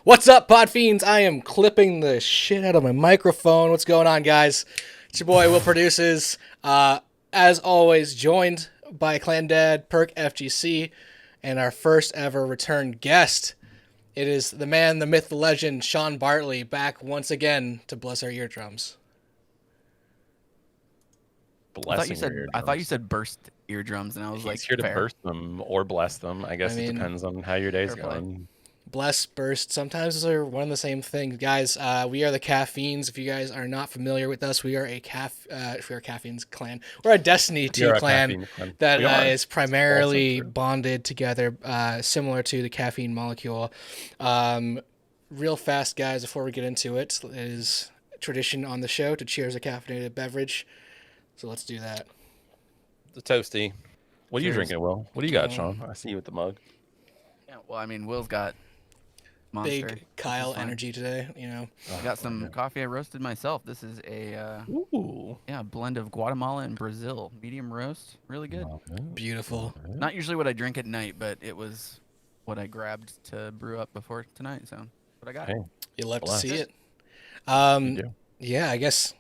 What's up, Podfiends? I am clipping the shit out of my microphone. What's going on, guys? It's your boy, WillProduces. As always, joined by Clan Dad, PerkFGC, and our first ever return guest. It is the man, the myth, the legend, Sean Bartley, back once again to bless our eardrums. I thought you said burst eardrums, and I was like, He's here to fair. burst them or bless them. I guess I it mean, depends on how your day's fair play. going. Bless, burst, sometimes they're one and the same thing. Guys, we are the Caffeinds. If you guys are not familiar with us, we are a Caffeinds clan. We're a Destiny 2 clan that is primarily bonded together, similar to the caffeine molecule. Real fast, guys, before we get into it, it is tradition on the show to cheers a caffeinated beverage. So let's do that. The toasty. What are you Cheers. drinking, Will? What do you got, Sean? I see you with the mug. Yeah, well, I mean, Will's got Monster. Big Kyle energy today, you know. I got some coffee I roasted myself. This is a blend of Guatemala and Brazil, medium roast, really good. Beautiful. Not usually what I drink at night, but it was what I grabbed to brew up before tonight. So what I got. Hey, You love to see it. you do. Yeah, I guess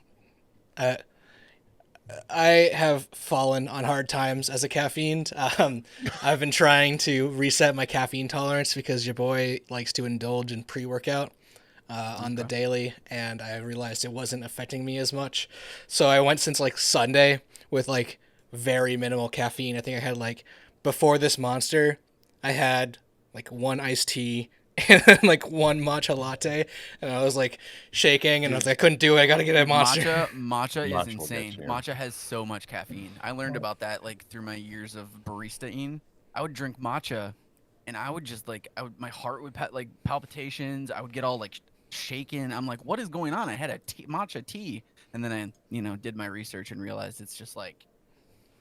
I have fallen on hard times as a caffeine. I've been trying to reset my caffeine tolerance because your boy likes to indulge in pre-workout on the daily, and I realized it wasn't affecting me as much. So I went since like Sunday with like very minimal caffeine. I think I had like, before this Monster, I had like one iced tea and then like one matcha latte, and I was like shaking, and I was like, I couldn't do it. I gotta get a Monster. Matcha Matcha is will insane. get you. Matcha has so much caffeine. I learned about that like through my years of barista-ing. I would drink matcha, and I would just like, my heart would like palpitations. I would get all like shaken. I'm like, what is going on? I had a matcha tea, and then I did my research and realized it's just like,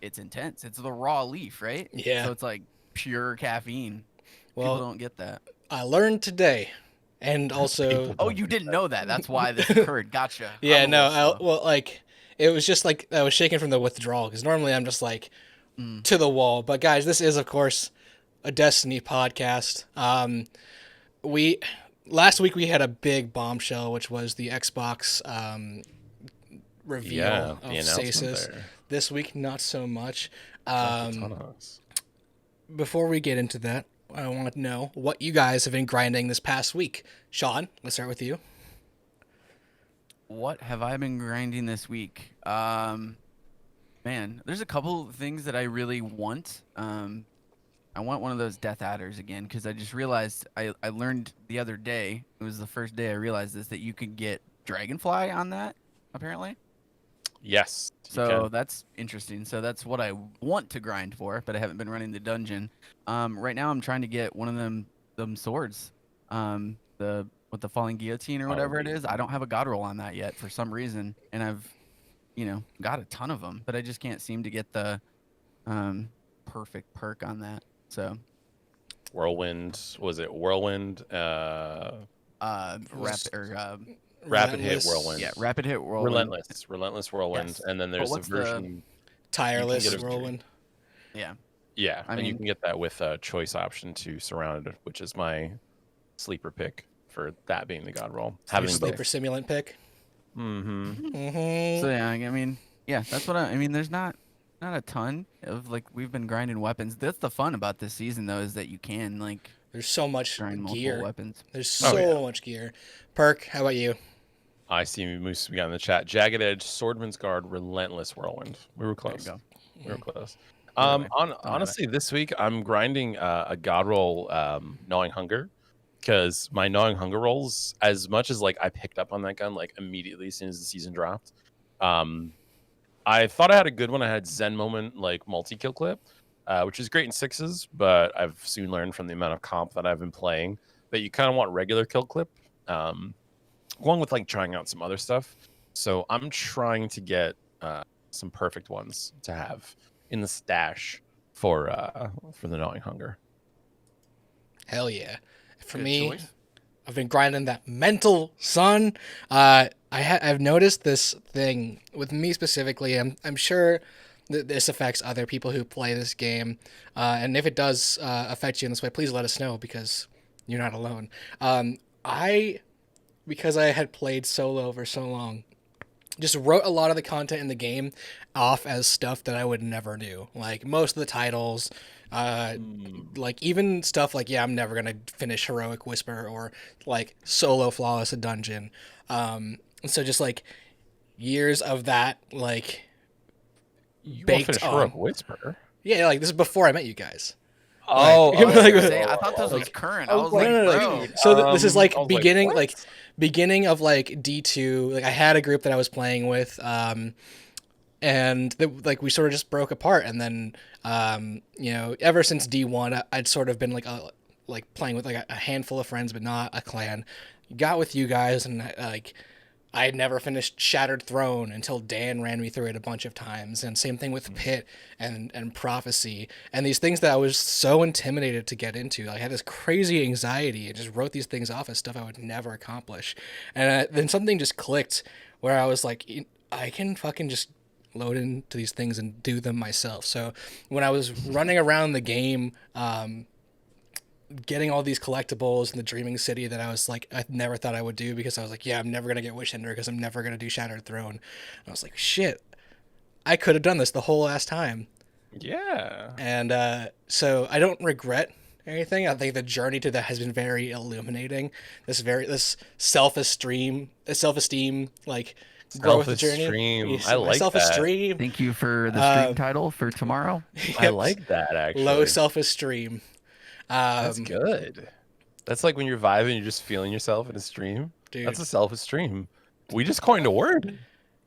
it's intense. It's the raw leaf, right? Yeah. So it's like pure caffeine. Well, People don't get that. I learned today, and also People Oh, you didn't know that. That's why this occurred. Gotcha. yeah, I'm a no, little slow. well, like it was just like I was shaking from the withdrawal because normally I'm just like to the wall. But guys, this is of course a Destiny podcast. We last week we had a big bombshell, which was the Xbox reveal of Stasis. This week, not so much. Before we get into that, I want to know what you guys have been grinding this past week. Sean, let's start with you. What have I been grinding this week? Man, there's a couple things that I really want. I want one of those death adders again because I just realized I learned the other day. It was the first day I realized this, that you could get Dragonfly on that apparently. Yes. So that's interesting. So that's what I want to grind for, but I haven't been running the dungeon. Right now I'm trying to get one of them swords. With the falling guillotine or whatever it is. I don't have a god roll on that yet for some reason, and I've got a ton of them, but I just can't seem to get the perfect perk on that. So Whirlwind, was it Whirlwind? Rapid hit Whirlwind. Yeah, rapid hit Whirlwind. Relentless Whirlwind, Yes. and then there's what's the version Tireless get a- Whirlwind. Yeah. Yeah, I and you mean- can get that with a choice option to Surrounded, which is my sleeper pick for that being the god roll. Your sleeper simulant pick. So yeah, I mean, yeah, that's what I mean. There's not a ton of like, we've been grinding weapons. That's the fun about this season though, is that you can like There's so much grind multiple gear. weapons. There's so much gear. Perk, how about you? I see Moose we got in the chat. Jagged Edge, Swordman's Guard, Relentless Whirlwind. We were close. There you We were close. Anyway, Honestly, this week I'm grinding a god roll, Gnawing Hunger, because my Gnawing Hunger rolls, as much as like I picked up on that gun like immediately as soon as the season dropped. I thought I had a good one. I had Zen Moment like multi-kill clip, which is great in sixes, but I've soon learned from the amount of comp that I've been playing that you kind of want regular kill clip, along with like trying out some other stuff. So I'm trying to get some perfect ones to have in the stash for the Gnawing Hunger. Hell yeah. For Good me, choice. I've been grinding that mental, son. I've noticed this thing with me specifically. I'm sure that this affects other people who play this game. And if it does affect you in this way, please let us know because you're not alone. Because I had played solo for so long, just wrote a lot of the content in the game off as stuff that I would never do. Like most of the titles, like even stuff like, yeah, I'm never gonna finish Heroic Whisper or like solo flawless a dungeon. And so just like years of that, like You won't baked finish on. Heroic Whisper. Yeah, like this is before I met you guys. Oh, Like- like- I thought this was current. I was no, like, no, no, bro. So this is like I was beginning, what? like beginning of like D2. Like I had a group that I was playing with, and like we sort of just broke apart. And then, you know, ever since D1, I'd sort of been like playing with like a handful of friends, but not a clan. Got with you guys, and like I had never finished Shattered Throne until Dan ran me through it a bunch of times, and same thing with Pit and Prophecy, and these things that I was so intimidated to get into. Like, I had this crazy anxiety and just wrote these things off as stuff I would never accomplish. And then something just clicked where I was like, I can fucking just load into these things and do them myself. So when I was running around the game, getting all these collectibles in the Dreaming City that I was like, I never thought I would do, because I was like, yeah, I'm never going to get Wish Ender because I'm never going to do Shattered Throne. And I was like, shit, I could have done this the whole last time. Yeah. And so I don't regret anything. I think the journey to that has been very illuminating. This self-esteem, like growth journey. Self-esteem. I like that. Self-esteem. Thank you for the stream title for tomorrow. I like that, actually. Low self-esteem. That's good. That's like when you're vibing, you're just feeling yourself in a stream. Dude. That's a self-esteem. We just coined a word.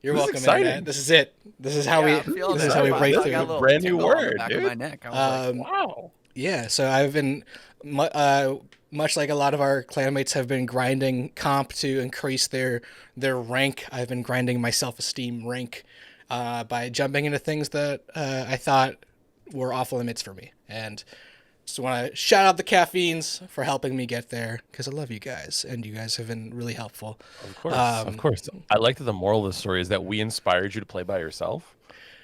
You're This is welcome, exciting. Internet. This is it. This is how Yeah, I'm we. feeling This is that. how we I break got through. a little Brand new tingle on the word, back dude. of my neck. I was like, Wow. Yeah, so I've been, much like a lot of our clanmates have been grinding comp to increase their rank. I've been grinding my self-esteem rank by jumping into things that I thought were off limits for me. And so I want to shout out the Caffeinds for helping me get there, because I love you guys, and you guys have been really helpful. Of course. Of course. I like that the moral of the story is that we inspired you to play by yourself,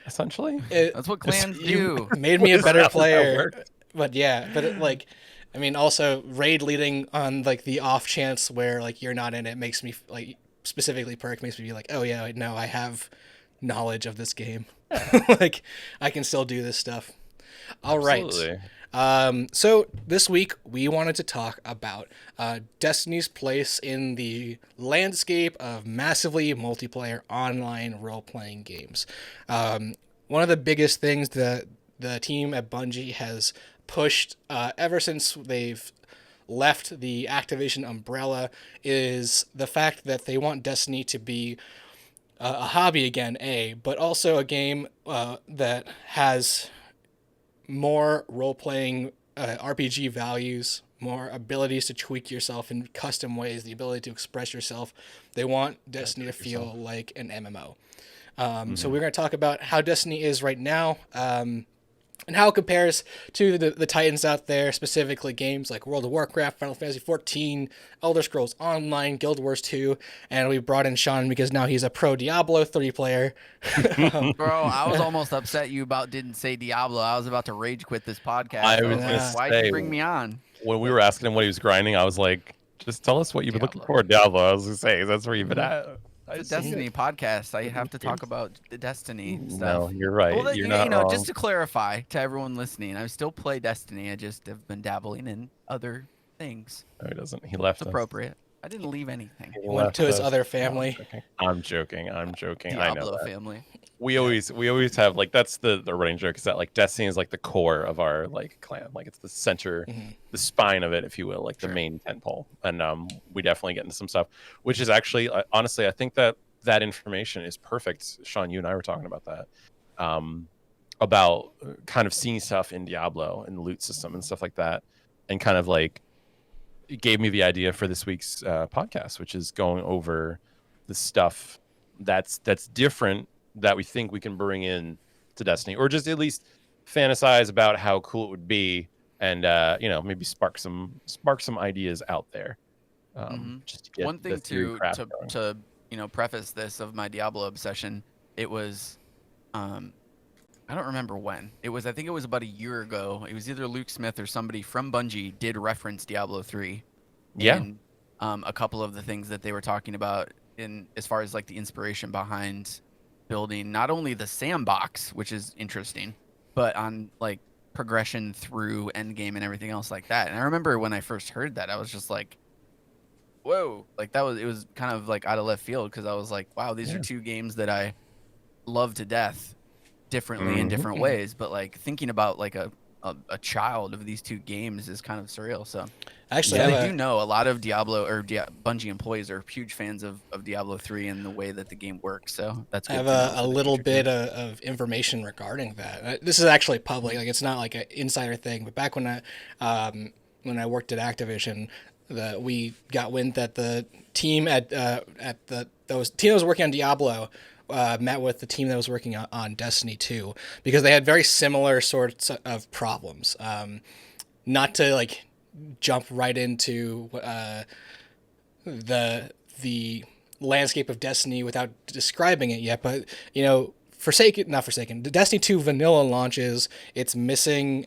essentially. that's what clans do. Made me a Is better that how that player. works? But yeah, like, I mean, also raid leading on like the off chance where like you're not in it makes me like, specifically Perk makes me be like, oh yeah, no, I have knowledge of this game. Like I can still do this stuff. All right. Absolutely. So this week we wanted to talk about Destiny's place in the landscape of massively multiplayer online role-playing games. One of the biggest things that the team at Bungie has pushed ever since they've left the Activision umbrella is the fact that they want Destiny to be a hobby again, but also a game that has more role-playing RPG values, more abilities to tweak yourself in custom ways, the ability to express yourself. They want Destiny to feel like an MMO. So we're going to talk about how Destiny is right now, and how it compares to the titans out there, specifically games like World of Warcraft, Final Fantasy XIV, Elder Scrolls Online, Guild Wars 2, and we brought in Sean because now he's a pro Diablo 3 player. Bro, I was almost upset you didn't say Diablo. I was about to rage quit this podcast. I I was was gonna like, why'd say, you bring me on? When we were asking him what he was grinding, I was like, just tell us what you've been looking Diablo. for, Diablo. I was going to say, that's where you've been at. It's a Destiny podcast. I have to talk about the Destiny stuff. No, you're right. Well, you're not wrong. just to clarify to everyone listening, I still play Destiny. I just have been dabbling in other things. No, he doesn't. He left It's us. appropriate. I didn't leave anything. He Went left to his us. other family. I'm joking. I know Diablo that. family. We always have like that's the running joke is that like Destiny is like the core of our like clan, like it's the center, the spine of it, if you will, like the main tentpole. And we definitely get into some stuff, which is actually honestly, I think that information is perfect. Sean, you and I were talking about that, about kind of seeing stuff in Diablo and the loot system and stuff like that, and kind of like it gave me the idea for this week's podcast, which is going over the stuff that's different that we think we can bring in to Destiny, or just at least fantasize about how cool it would be, and maybe spark some ideas out there. Just to get One thing the theory craft to preface this of my Diablo obsession, it was I don't remember when. I think it was about a year ago. It was either Luke Smith or somebody from Bungie did reference Diablo 3 Yeah. in a couple of the things that they were talking about in as far as like the inspiration behind building not only the sandbox, which is interesting, but on like progression through endgame and everything else like that. And I remember when I first heard that, I was just like, whoa, like it was kind of like out of left field, because I was like, wow, these are two games that I love to death differently in different ways, but like thinking about like a child of these two games is kind of surreal. So Actually, I do know a lot of Diablo or Bungie employees are huge fans of Diablo 3 and the way that the game works. So that's I good. have a little bit of information regarding that. This is actually public, like it's not like an insider thing. But back when I worked at Activision, we got wind that the team at the team that was working on Diablo met with the team that was working on Destiny 2 because they had very similar sorts of problems. Not to like jump right into the landscape of Destiny without describing it yet, but you know, the Destiny 2 vanilla launches, it's missing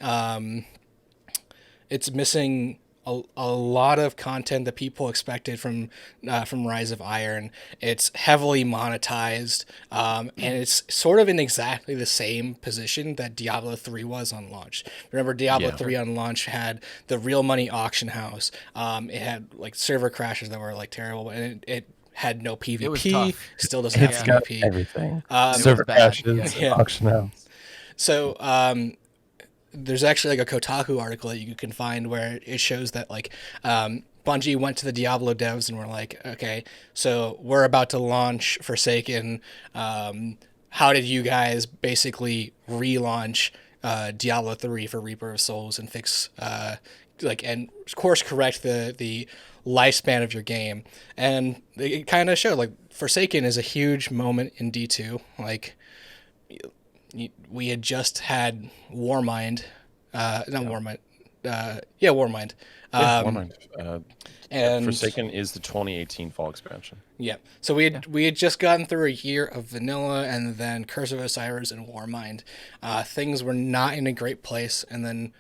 a lot of content that people expected from Rise of Iron. It's heavily monetized, and it's sort of in exactly the same position that Diablo 3 was on launch. Remember, Diablo 3 on launch had the real money auction house. It had like server crashes that were like terrible, and it had no PvP. It was tough. Still doesn't have PvP. Everything. Server crashes, auction house. So there's actually like a Kotaku article that you can find where it shows that like Bungie went to the Diablo devs and were like, okay, so we're about to launch Forsaken. How did you guys basically relaunch Diablo 3 for Reaper of Souls and fix and course correct the lifespan of your game? And it kind of showed like Forsaken is a huge moment in D2. Like we had just had Warmind, Warmind. Warmind. Warmind. And Forsaken is the 2018 fall expansion. Yeah, so we had just gotten through a year of vanilla, and then Curse of Osiris and Warmind. Things were not in a great place, and then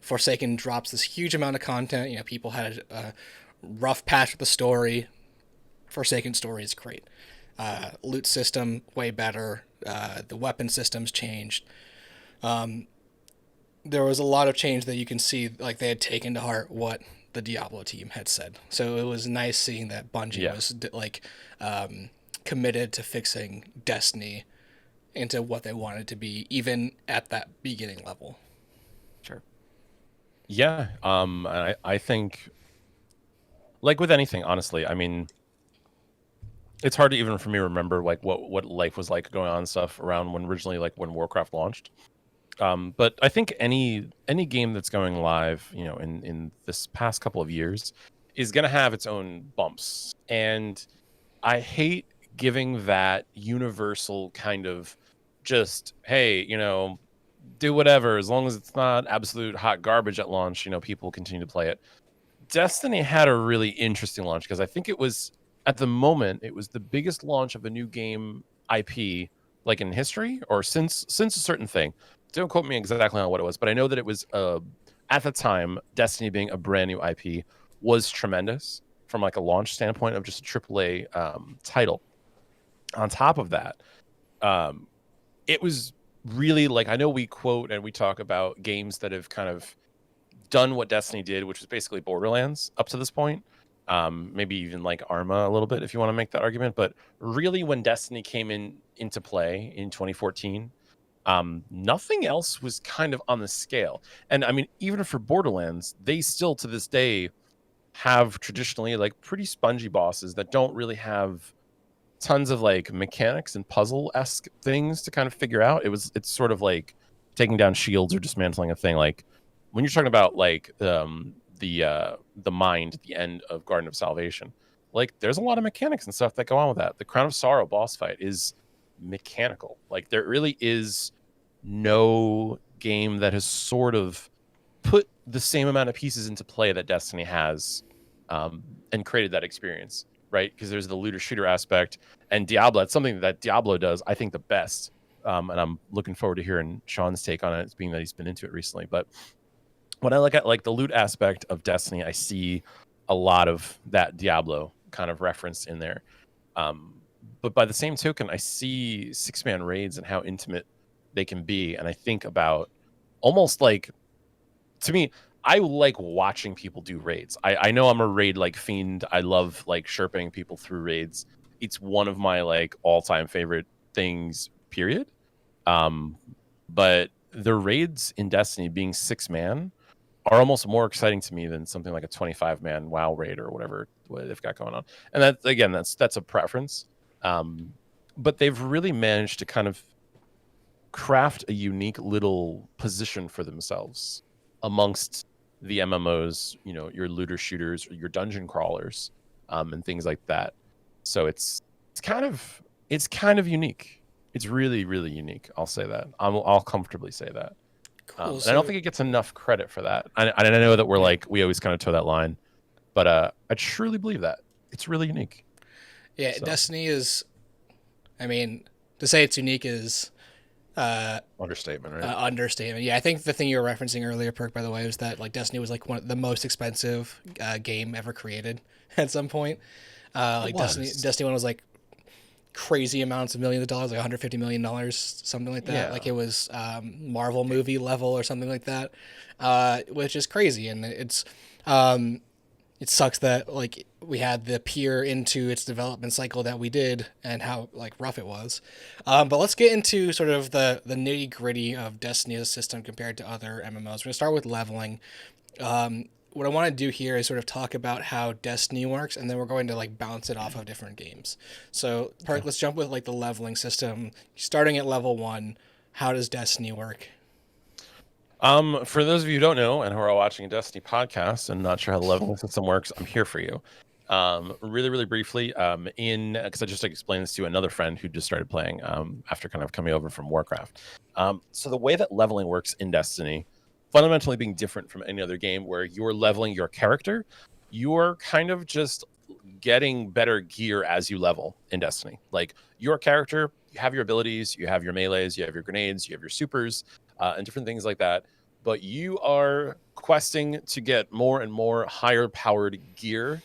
Forsaken drops this huge amount of content. You know, people had a rough patch with the story. Forsaken story is great. Loot system way better. The weapon systems changed. There was a lot of change that you can see, like they had taken to heart what the Diablo team had said. So it was nice seeing that Bungie was committed to fixing Destiny into what they wanted to be, even at that beginning level. Sure. Yeah. I think, like with anything, honestly, I mean, it's hard to even for me remember like what life was like going on and stuff around when Warcraft launched. But I think any game that's going live, you know, in this past couple of years is going to have its own bumps. And I hate giving that universal kind of just, hey, you know, do whatever, as long as it's not absolute hot garbage at launch, you know, people continue to play it. Destiny had a really interesting launch because I think it was, at the moment, it was the biggest launch of a new game IP like in history or since a certain thing. Don't quote me exactly on what it was, but I know that it was at the time, Destiny being a brand new IP was tremendous from like a launch standpoint of just a AAA title. On top of that, it was really like, I know we quote and we talk about games that have kind of done what Destiny did, which was basically Borderlands up to this point. Maybe even like Arma a little bit if you want to make that argument. But really when Destiny came into play in 2014, nothing else was kind of on the scale. And I mean, even for Borderlands, they still to this day have traditionally like pretty spongy bosses that don't really have tons of like mechanics and puzzle-esque things to kind of figure out. It's sort of like taking down shields or dismantling a thing. Like when you're talking about like the mind at the end of Garden of Salvation, like there's a lot of mechanics and stuff that go on with that. The Crown of Sorrow boss fight is mechanical. Like there really is no game that has sort of put the same amount of pieces into play that Destiny has, and created that experience, right? Because there's the looter shooter aspect, and Diablo, it's something that Diablo does, I think, the best. And I'm looking forward to hearing Sean's take on it, being that he's been into it recently. But when I look at like the loot aspect of Destiny, I see a lot of that Diablo kind of reference in there. But by the same token, I see 6-man raids and how intimate they can be, and I think about almost like, to me, I like watching people do raids. I know I'm a raid like fiend. I love like sherping people through raids. It's one of my like all-time favorite things, period. But the raids in Destiny being 6-man are almost more exciting to me than something like a 25-man WoW raid or whatever they've got going on. And that, again, that's a preference. But they've really managed to kind of craft a unique little position for themselves amongst the MMOs, you know, your looter shooters or your dungeon crawlers, and things like that. So it's kind of unique. It's really, really unique. I'll say that. I'll comfortably say that. Cool. And I don't think it gets enough credit for that. I know that we always kind of toe that line, but I truly believe that it's really unique. Yeah, so. Destiny is, I mean, to say it's unique is understatement, right? Understatement. Yeah, I think the thing you were referencing earlier, Perk, by the way, was that like Destiny was like one of the most expensive game ever created at some point. Like Destiny 1 was like crazy amounts of millions of dollars, like $150 million, something like that. Yeah. Like it was Marvel movie level or something like that, which is crazy. And it sucks that like we had the peer into its development cycle that we did and how like rough it was. But let's get into sort of the nitty gritty of Destiny as a system compared to other MMOs. We're gonna start with leveling. What I want to do here is sort of talk about how Destiny works, and then we're going to like bounce it off of different games. So Perk, let's jump with like the leveling system. Starting at level 1, how does Destiny work? For those of you who don't know and who are watching a Destiny podcast and not sure how the leveling system works, I'm here for you. Really, really briefly, because I just explained this to another friend who just started playing after kind of coming over from Warcraft. So the way that leveling works in Destiny, fundamentally being different from any other game where you're leveling your character, you're kind of just getting better gear as you level in Destiny. Like your character, you have your abilities, you have your melees, you have your grenades, you have your supers, and different things like that. But you are questing to get more and more higher powered gear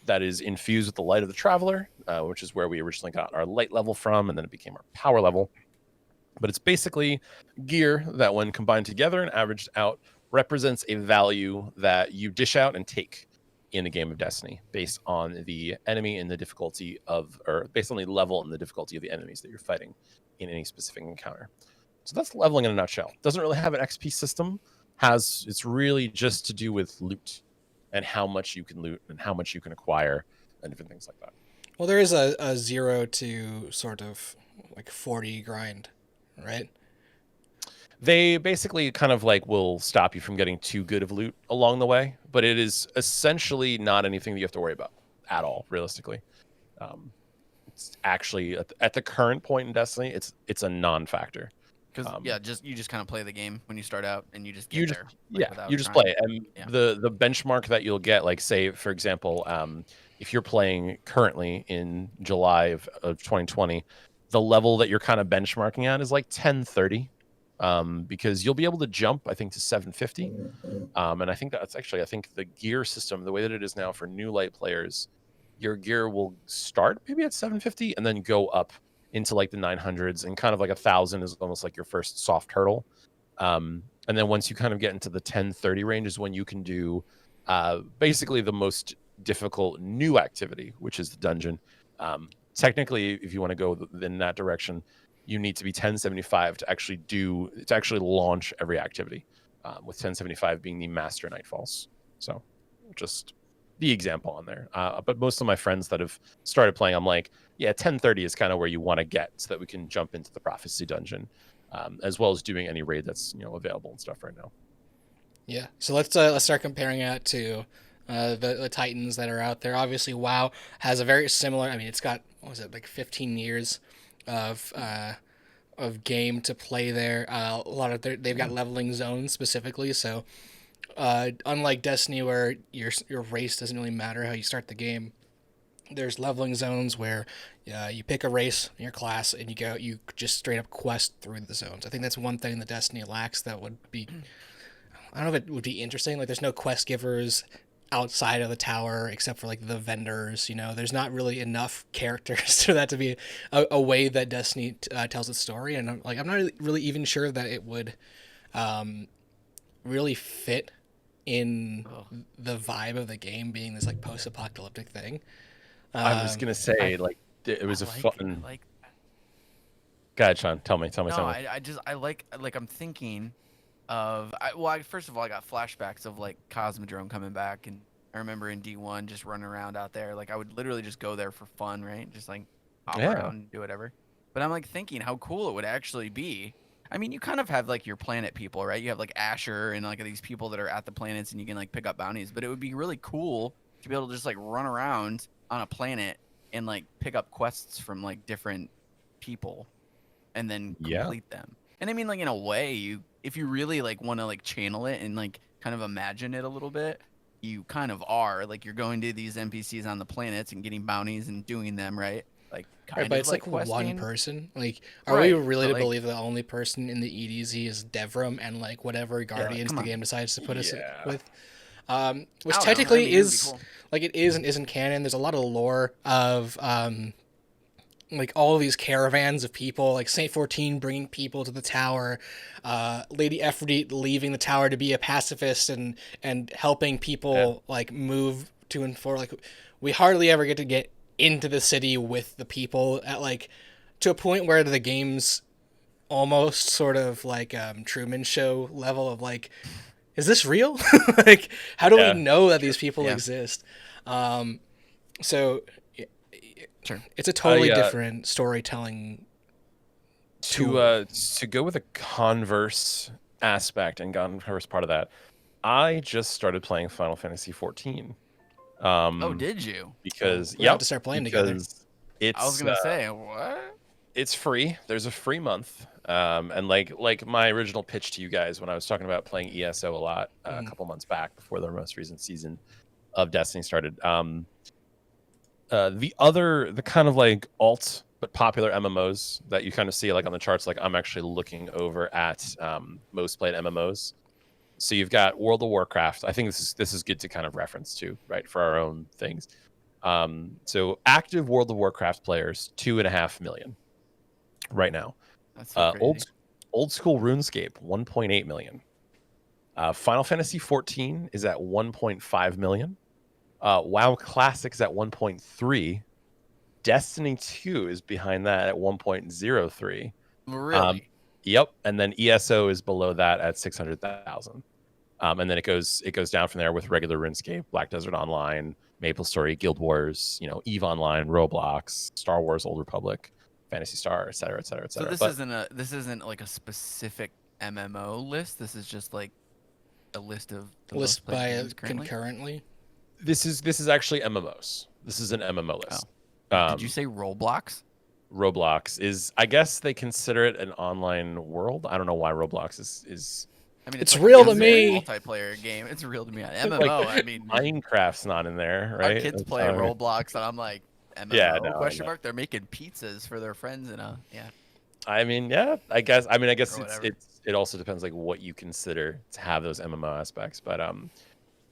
that is infused with the light of the Traveler, which is where we originally got our light level from, and then it became our power level. But it's basically gear that when combined together and averaged out represents a value that you dish out and take in a game of Destiny based on the enemy and the difficulty of, or based on the level and the difficulty of the enemies that you're fighting in any specific encounter. So that's leveling in a nutshell. Doesn't really have an XP system. It's really just to do with loot and how much you can loot and how much you can acquire and different things like that. Well, there is a 0 to sort of like 40 grind, right? They basically kind of like will stop you from getting too good of loot along the way, but it is essentially not anything that you have to worry about at all, realistically. It's actually at the current point in Destiny, it's a non-factor. Because you just kind of play the game when you start out, and you just get there. You just play it, and the benchmark that you'll get, like say for example, if you're playing currently in July of 2020, the level that you're kind of benchmarking at is like 1030, because you'll be able to jump, I think, to 750, and I think the gear system, the way that it is now for new light players, your gear will start maybe at 750 and then go up into like the 900s, and kind of like 1,000 is almost like your first soft hurdle. And then once you kind of get into the 1030 range is when you can do basically the most difficult new activity, which is the dungeon. Technically, if you want to go in that direction, you need to be 1075 to actually launch every activity, with 1075 being the Master Nightfalls. So just the example on there. But most of my friends that have started playing, I'm like, yeah, 1030 is kind of where you want to get so that we can jump into the Prophecy Dungeon, as well as doing any raid that's available and stuff right now. Yeah. So let's start comparing it to the Titans that are out there. Obviously, WoW has a very similar. I mean, it's got like 15 years of game to play there. A lot of they've got leveling zones specifically. So unlike Destiny, where your race doesn't really matter how you start the game, there's leveling zones where you pick a race in your class and you just straight up quest through the zones. I think that's one thing that Destiny lacks that would be, I don't know if it would be interesting. Like there's no quest givers outside of the tower except for like the vendors. You know, there's not really enough characters for that to be a way that Destiny tells its story, and I'm not really even sure that it would really fit in the vibe of the game being this like post-apocalyptic thing. I was gonna say like it was fun. I like Go ahead, Sean. Tell me. no, I like I'm thinking of first of all I got flashbacks of like Cosmodrome coming back, and I remember in D1 just running around out there. Like I would literally just go there for fun, right? Just like hop around and do whatever. But I'm like thinking how cool it would actually be. I mean, you kind of have like your planet people, right? You have like Asher and like these people that are at the planets, and you can like pick up bounties. But it would be really cool to be able to just like run around on a planet and like pick up quests from like different people and then complete them. And I mean, like in a way, if you really like want to like channel it and like kind of imagine it a little bit, you kind of are like you're going to these NPCs on the planets and getting bounties and doing them, right? Like kind right, but of it's like questing. one person. Like, are we really to believe the only person in the EDZ is Devram and like whatever guardians the game decides to put us with? Which technically is cool. Like it is and isn't canon. There's a lot of lore of like all of these caravans of people, like Saint 14 bringing people to the tower, Lady Ephrodite leaving the tower to be a pacifist and helping people like move to and for. Like we hardly ever get into the city with the people at like to a point where the game's almost sort of like Truman Show level of like, is this real? Like how do we know that these people exist? So sure, it's a totally different storytelling to go with a converse aspect and converse part of that. I just started playing Final Fantasy 14. Oh, did you? Because we have to start playing together. It's, I was gonna say what? It's free. There's a free month. And like my original pitch to you guys when I was talking about playing ESO a lot a couple months back before the most recent season of Destiny started. The kind of like alt but popular MMOs that you kind of see like on the charts, like I'm actually looking over at most played MMOs. So you've got World of Warcraft. I think this is good to kind of reference to, right, for our own things. So active World of Warcraft players, 2.5 million right now. That's so crazy. Old school RuneScape, 1.8 million. Final Fantasy 14 is at 1.5 million. WoW Classics at 1.3. Destiny 2 is behind that at 1.03. Really? Yep. And then ESO is below that at 600,000. And then it goes down from there with regular RuneScape, Black Desert Online, MapleStory, Guild Wars, EVE Online, Roblox, Star Wars Old Republic, Phantasy Star, et cetera, et cetera, et cetera. So this isn't like a specific MMO list. This is just like a list of the list by concurrently. This is actually MMOs. This is an MMO list. Did you say Roblox? Roblox is, I guess they consider it an online world. I don't know why Roblox is. I mean, it's like real to me. Multiplayer game. It's real to me. On MMO. Like, I mean, Minecraft's not in there, right? Our kids play Roblox, and I'm like, MMO? Yeah, no, question mark. They're making pizzas for their friends, and I mean, yeah. I guess it also depends like what you consider to have those MMO aspects, but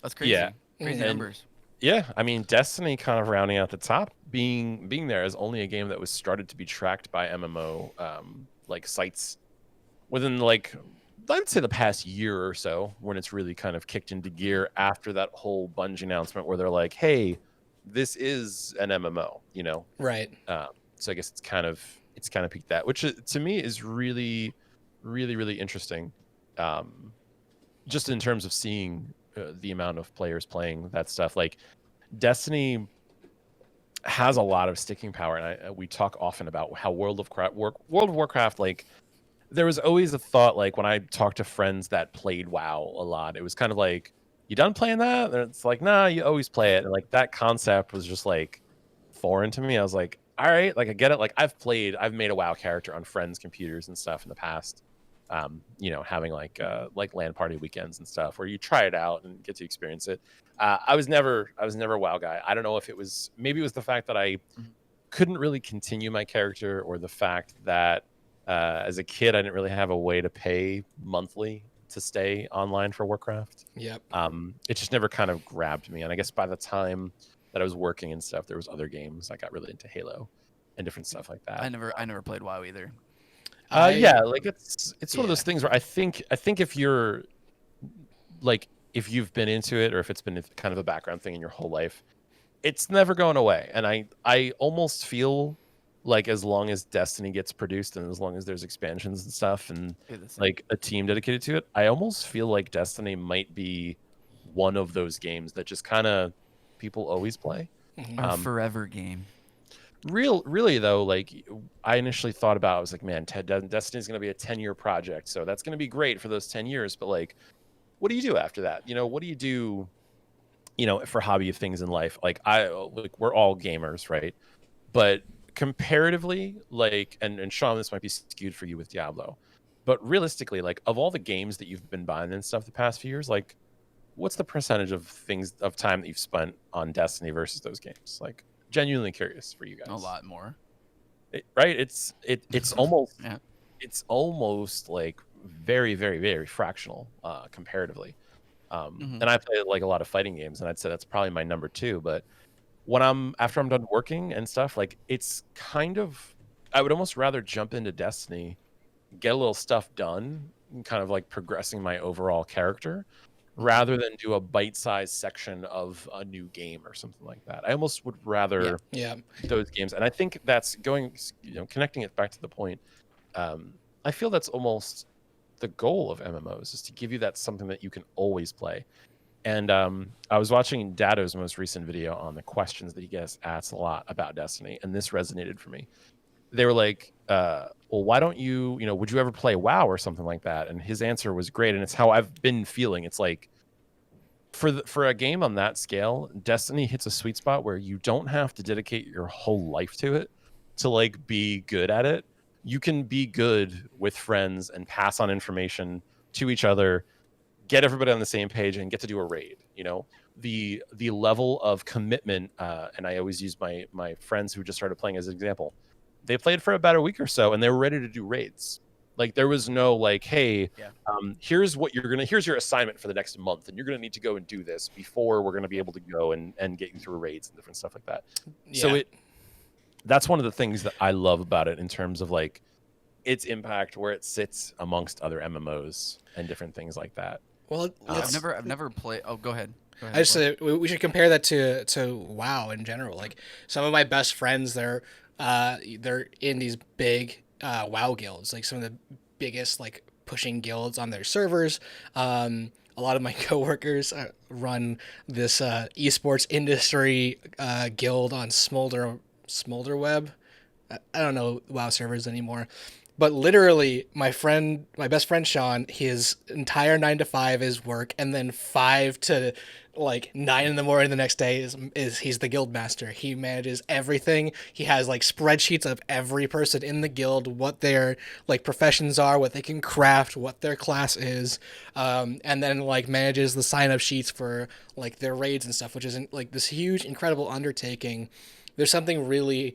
that's crazy. Yeah, crazy numbers. Yeah, I mean, Destiny kind of rounding out the top, being there is only a game that was started to be tracked by MMO like sites within like I'd say the past year or so, when it's really kind of kicked into gear after that whole Bungie announcement where they're like, "Hey, this is an MMO," Right. So I guess it's kind of peaked that, which to me is really, really, really interesting, just in terms of seeing the amount of players playing that stuff. Like Destiny has a lot of sticking power, and we talk often about how World of Warcraft, like there was always a thought, like when I talked to friends that played WoW a lot, it was kind of like, you done playing that? And it's like, nah, you always play it. And like that concept was just like foreign to me. I was like, all right, like I get it. Like I've made a WoW character on friends' computers and stuff in the past. Having like LAN party weekends and stuff where you try it out and get to experience it. I was never a WoW guy. I don't know if maybe it was the fact that I couldn't really continue my character, or the fact that as a kid I didn't really have a way to pay monthly to stay online for Warcraft. Yep. It just never kind of grabbed me. And I guess by the time that I was working and stuff, there was other games. I got really into Halo and different stuff like that. I never played WoW either. Yeah, like it's one of Yeah. those things where I think if you're like, if you've been into it, or if it's been kind of a background thing in your whole life, it's never going away. And I almost feel like as long as Destiny gets produced and as long as there's expansions and stuff and like a team dedicated to it, I almost feel like Destiny might be one of those games that just kind of people always play. Our forever game. Really though, like I initially thought about, I was like, man, Destiny's going to be a 10-year project, so that's going to be great for those 10 years. But like, what do you do after that? What do you do? For hobby of things in life? Like we're all gamers, right? But comparatively, like, and Sean, this might be skewed for you with Diablo, but realistically, like of all the games that you've been buying and stuff the past few years, like, what's the percentage of time that you've spent on Destiny versus those games? Like, genuinely curious for you guys. A lot more. Right? It's almost Yeah. It's almost like very, very, very fractional comparatively. And I play like a lot of fighting games, and I'd say that's probably my number 2. But after I'm done working and stuff, like it's kind of, I would almost rather jump into Destiny, get a little stuff done, and kind of like progressing my overall character, rather than do a bite-sized section of a new game or something like that. I almost would rather those games. And I think that's connecting it back to the point. I feel that's almost the goal of MMOs, is to give you that something that you can always play. And I was watching Dado's most recent video on the questions that he gets asked a lot about Destiny, and this resonated for me. They were like, well, why don't you, would you ever play WoW or something like that? And his answer was great, and it's how I've been feeling. It's like, for a game on that scale, Destiny hits a sweet spot where you don't have to dedicate your whole life to it to like be good at it. You can be good with friends and pass on information to each other, get everybody on the same page, and get to do a raid. The level of commitment, and I always use my friends who just started playing as an example. They played for about a week or so, and they were ready to do raids. Like, there was no like, hey, here's your assignment for the next month, and you're gonna need to go and do this before we're gonna be able to go and get you through raids and different stuff like that. Yeah. So that's one of the things that I love about it in terms of like its impact, where it sits amongst other MMOs and different things like that. Well, I've never played. Oh, go ahead. I just said we should compare that to WoW in general. Like, some of my best friends, they're in these big WoW guilds, like some of the biggest like pushing guilds on their servers. A lot of my coworkers run this esports industry guild on Smolderweb. I don't know WoW servers anymore. But literally, my best friend Sean, his entire 9 to 5 is work, and then 5 to like 9 in the morning the next day is he's the guild master. He manages everything. He has like spreadsheets of every person in the guild, what their like professions are, what they can craft, what their class is, and then like manages the sign up sheets for like their raids and stuff, which is like this huge, incredible undertaking. There's something really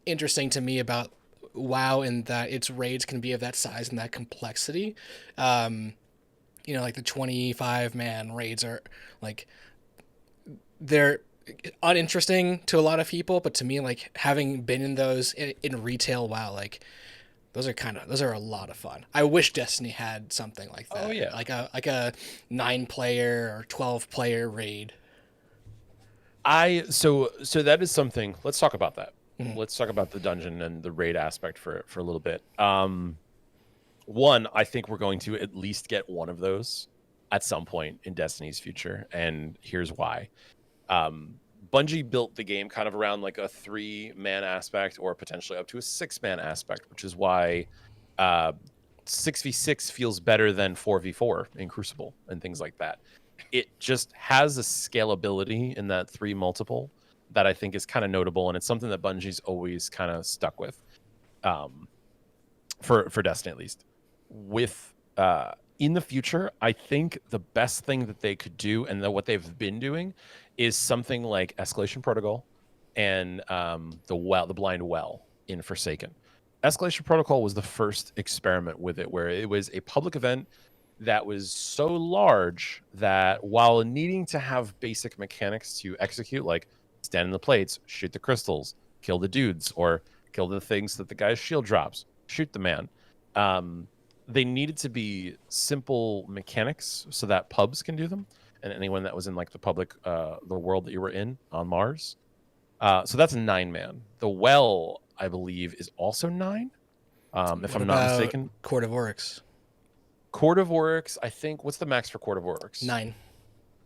interesting to me about WoW in that its raids can be of that size and that complexity. Like the 25-man raids are like, they're uninteresting to a lot of people, but to me, like, having been in those in retail WoW, like those are a lot of fun. I wish Destiny had something like that. Oh yeah, like a 9-player or 12-player raid. So that is something. Let's talk about that. Let's talk about the dungeon and the raid aspect for a little bit. One, I think we're going to at least get one of those at some point in Destiny's future, and here's why. Bungie built the game kind of around like a 3-man aspect, or potentially up to a 6-man aspect, which is why 6v6 feels better than 4v4 in Crucible and things like that. It just has a scalability in that 3 multiple that I think is kind of notable, and it's something that Bungie's always kind of stuck with, for Destiny at least. With in the future, I think the best thing that they could do, and what they've been doing, is something like Escalation Protocol and the Blind Well in Forsaken. Escalation Protocol was the first experiment with it, where it was a public event. that was so large that while needing to have basic mechanics to execute, like stand in the plates, shoot the crystals, kill the dudes, or kill the things that the guy's shield drops, shoot the man, they needed to be simple mechanics so that pubs can do them, and anyone that was in like the public, the world that you were in on Mars. So that's a 9-man. The well, I believe, is also 9. If What I'm not about mistaken. Court of Oryx? Court of Oryx, I think. What's the max for Court of Oryx? 9.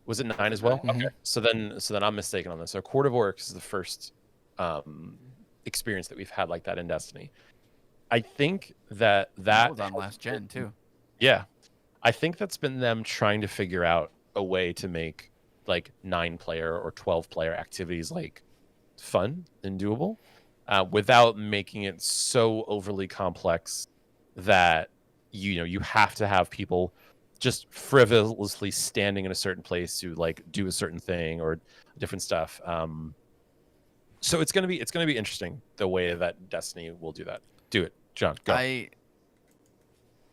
Was it 9 as well? Mhm. Okay, so then I'm mistaken on this. So Court of Oryx is the first experience that we've had like that in Destiny. I think that was on last gen too. Yeah, I think that's been them trying to figure out a way to make like 9-player or 12-player activities like fun and doable, without making it so overly complex that you have to have people just frivolously standing in a certain place to like do a certain thing or different stuff. So it's gonna be interesting the way that Destiny will do that. Do it, John. Go. I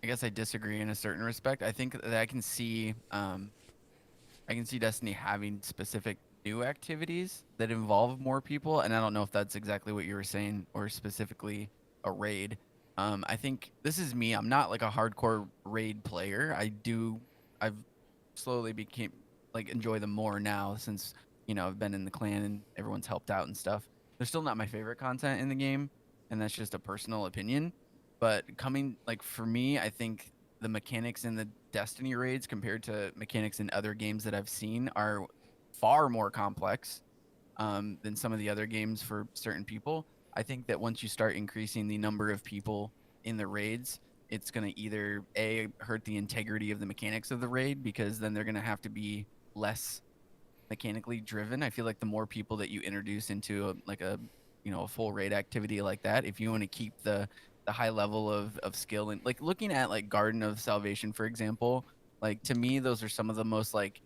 guess I disagree in a certain respect. I think that I can see Destiny having specific new activities that involve more people, and I don't know if that's exactly what you were saying or specifically a raid. I think this is me. I'm not like a hardcore raid player. I've slowly became like enjoy them more now since I've been in the clan and everyone's helped out and stuff. They're still not my favorite content in the game, and that's just a personal opinion. But coming like for me, I think the mechanics in the Destiny raids compared to mechanics in other games that I've seen are far more complex than some of the other games for certain people. I think that once you start increasing the number of people in the raids, it's going to either hurt the integrity of the mechanics of the raid, because then they're going to have to be less mechanically driven. I feel like the more people that you introduce into a full raid activity like that, if you want to keep the high level of skill, and like looking at like Garden of Salvation, for example, like to me those are some of the most like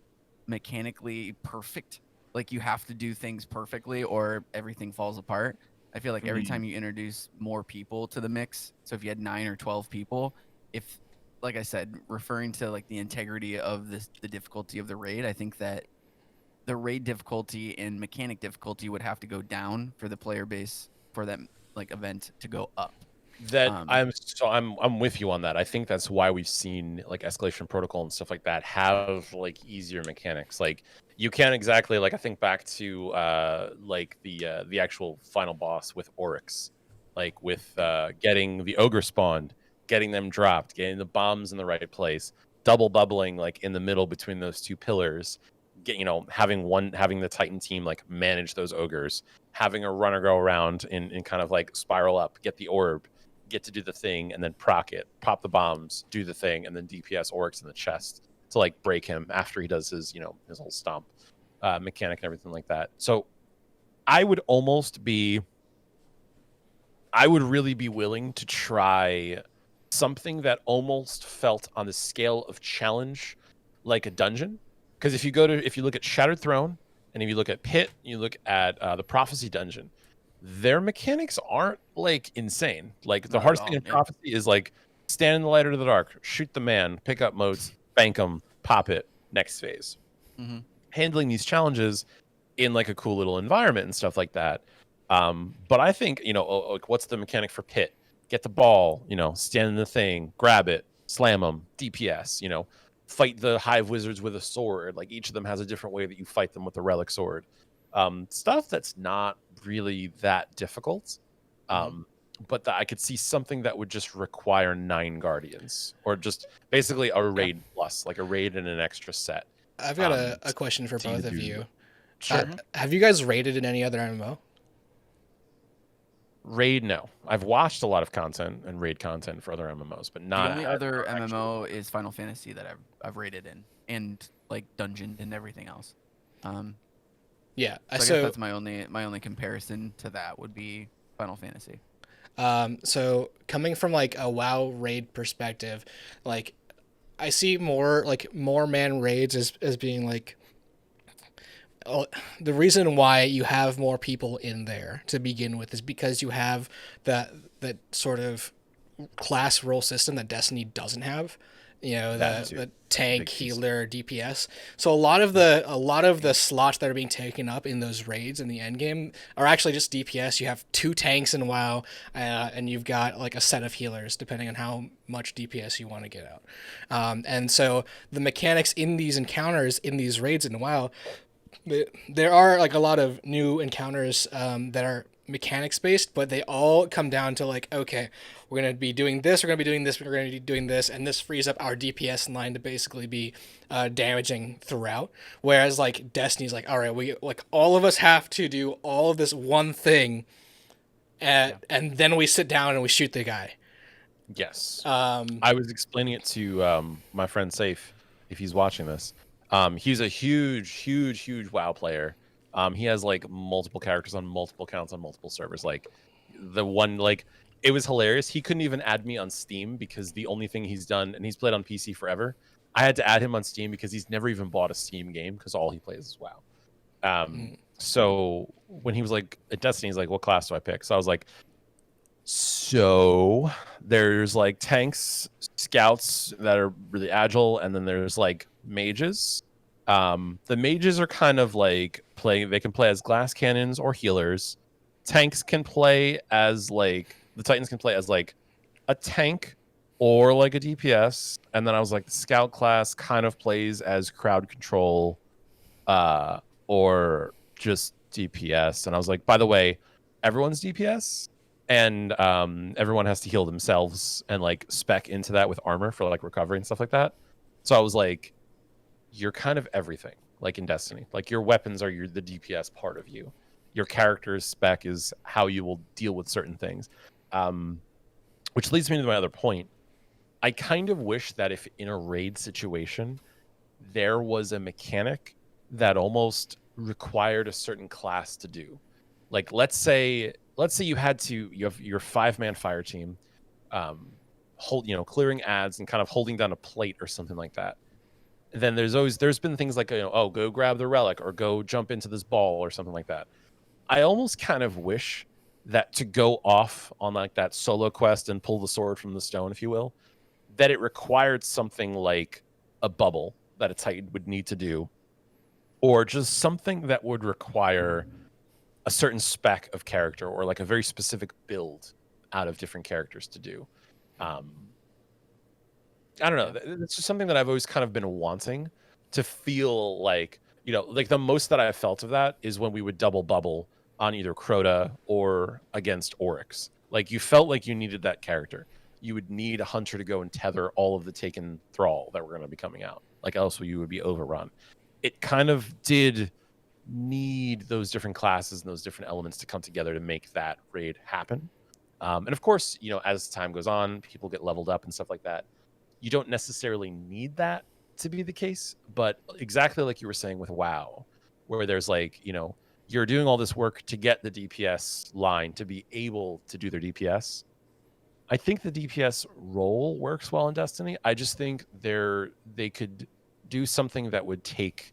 mechanically perfect, like you have to do things perfectly or everything falls apart. I feel like every time you introduce more people to the mix, so if you had 9 or 12 people, if like I said, referring to like the integrity of the difficulty of the raid, I think that the raid difficulty and mechanic difficulty would have to go down for the player base for that like event to go up. I'm with you on that. I think that's why we've seen like Escalation Protocol and stuff like that have like easier mechanics. Like you can't exactly like I think back to like the actual final boss with Oryx, like with getting the ogre spawned, getting them dropped, getting the bombs in the right place, double bubbling like in the middle between those two pillars, having the Titan team like manage those ogres, having a runner go around and kind of like spiral up, get the orb, get to do the thing, and then proc it, pop the bombs, do the thing, and then DPS Oryx in the chest to like break him after he does his his whole stomp mechanic and everything like that. So I would really be willing to try something that almost felt on the scale of challenge like a dungeon. Because if you look at Shattered Throne, and if you look at Pit, you look at the Prophecy Dungeon, their mechanics aren't like insane. Like the hardest thing in Prophecy is like stand in the light or the dark, shoot the man, pick up motes, bank them, pop it, next phase. Handling these challenges in like a cool little environment and stuff like that. But I think like what's the mechanic for Pit? Get the ball, stand in the thing, grab it, slam them, DPS. Fight the hive wizards with a sword. Like each of them has a different way that you fight them with the relic sword. Stuff that's not really that difficult. But I could see something that would just require 9 guardians, or just basically a raid plus, like a raid and an extra set. I've got a question for both of you. Sure. Have you guys raided in any other MMO? Raid, no. I've watched a lot of content and raid content for other MMOs, but not. The only other MMO is Final Fantasy that I've raided in, and like dungeoned and everything else. Yeah, so I guess that's my only comparison to that would be Final Fantasy. So coming from like a WoW raid perspective, like I see more man raids as being like the reason why you have more people in there to begin with is because you have that sort of class role system that Destiny doesn't have. you know, That too. the tank, Big piece. healer, DPS. So a lot of the slots that are being taken up in those raids in the end game are actually just DPS. You have 2 tanks in WoW, and you've got like a set of healers depending on how much DPS you want to get out. And so the mechanics in these encounters in these raids in WoW, there are like a lot of new encounters that are mechanics based, but they all come down to like, okay, we're going to be doing this, we're going to be doing this, we're going to be doing this, and this frees up our DPS line to basically be damaging throughout. Whereas like Destiny's like, all right, we like all of us have to do all of this one thing, and then we sit down and we shoot the guy. Yes. I was explaining it to my friend Safe, if he's watching this. He's a huge WoW player. He has like multiple characters on multiple accounts on multiple servers. Like the one, like it was hilarious. He couldn't even add me on Steam because the only thing he's done, and he's played on PC forever. I had to add him on Steam because he's never even bought a Steam game because all he plays is WoW. So when he was like at Destiny, he's like, "What class do I pick?" So I was like, "So there's like tanks, scouts that are really agile, and then there's like mages." The mages are kind of like they can play as glass cannons or healers. Tanks can play as like the Titans can play as like a tank or like a DPS. And then I was like, the scout class kind of plays as crowd control or just DPS. And I was like, by the way, everyone's DPS and everyone has to heal themselves and like spec into that with armor for like recovery and stuff like that. So I was like, you're kind of everything, like in Destiny. Like your weapons are the DPS part of you. Your character's spec is how you will deal with certain things. Which leads me to my other point. I kind of wish that if in a raid situation, there was a mechanic that almost required a certain class to do. Like let's say you have your 5-man fire team, clearing ads and kind of holding down a plate or something like that. Then there's been things like, go grab the relic or go jump into this ball or something like that. I almost kind of wish that to go off on like that solo quest and pull the sword from the stone, if you will, that it required something like a bubble that a Titan would need to do, or just something that would require a certain spec of character or like a very specific build out of different characters to do. I don't know. It's just something that I've always kind of been wanting to feel like, like the most that I've felt of that is when we would double bubble on either Crota or against Oryx. Like you felt like you needed that character. You would need a hunter to go and tether all of the taken thrall that were going to be coming out. Like else you would be overrun. It kind of did need those different classes and those different elements to come together to make that raid happen. And of course, as time goes on, people get leveled up and stuff like that. You don't necessarily need that to be the case, but exactly like you were saying with WoW, where there's like, you're doing all this work to get the DPS line to be able to do their DPS. I think the DPS role works well in Destiny. I just think they could do something that would take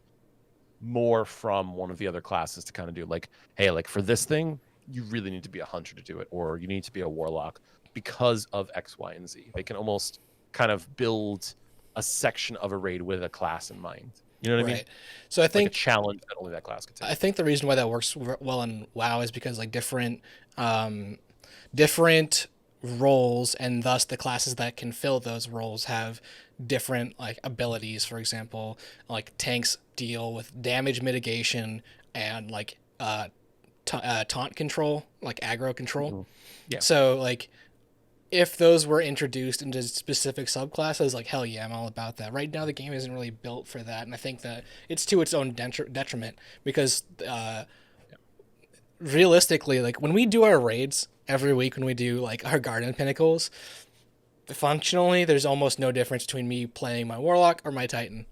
more from one of the other classes to kind of do like, hey, like for this thing, you really need to be a hunter to do it, or you need to be a warlock because of X, Y, and Z. They can almost kind of build a section of a raid with a class in mind. You know what I mean? So I think like a challenge that only that class could take. I think the reason why that works well in WoW is because like different roles and thus the classes that can fill those roles have different like abilities. For example, like tanks deal with damage mitigation and like taunt control, like aggro control. Mm-hmm. Yeah. So like if those were introduced into specific subclasses, like hell yeah, I'm all about that. Right now the game isn't really built for that, and I think that it's to its own detriment because realistically, like when we do our raids every week, when we do like our garden pinnacles, functionally there's almost no difference between me playing my warlock or my titan.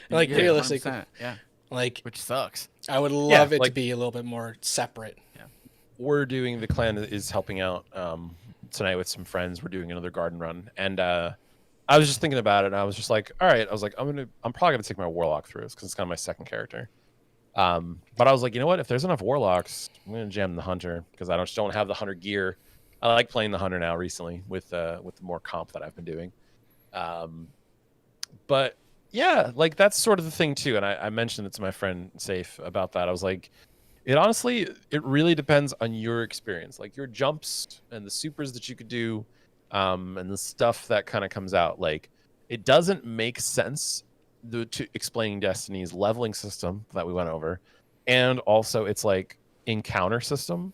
Realistically, yeah, like which sucks. I would love it to be a little bit more separate. Yeah, we're doing the clan is helping out tonight with some friends. We're doing another garden run, and I was just thinking about it, and I was just like, all right, I was like, I'm probably gonna take my warlock through this because it's kind of my second character. But I was like, you know what? If there's enough warlocks, I'm gonna jam the hunter because I don't have the hunter gear. I like playing the hunter now recently with the more comp that I've been doing. But yeah, like that's sort of the thing too. And I mentioned it to my friend Safe about that. I was like, it really depends on your experience, like your jumps and the supers that you could do, and the stuff that kind of comes out. Like, it doesn't make sense to explaining Destiny's leveling system that we went over, and also its like encounter system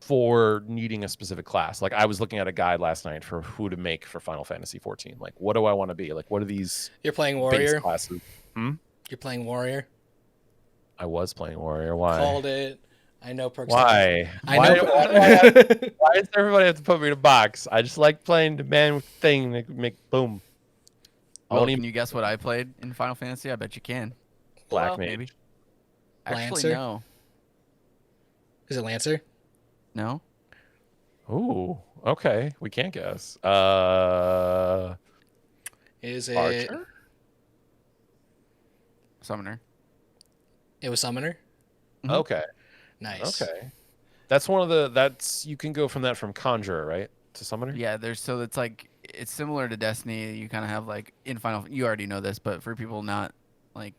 for needing a specific class. Like, I was looking at a guide last night for who to make for Final Fantasy 14. Like, what do I want to be? Like, what are these You're playing base Warrior. classes? You're playing Warrior. I was playing Warrior. Why? Called it. I know Perks. Why? I Why, know. why does everybody have to put me in a box? I just like playing the man thing that make boom. Oh, Only can you guess what I played in Final Fantasy? I bet you can. Black Well, Mage. maybe. Actually, Lancer? no. Is it Lancer? No. Ooh, okay. We can't guess. Is it? Archer? Summoner. It was Summoner. Mhm. Okay. Nice. Okay. That's one of the you can go from Conjurer, right? To Summoner? Yeah, so it's like it's similar to Destiny. You kind of have like in Final. You already know this, but for people not like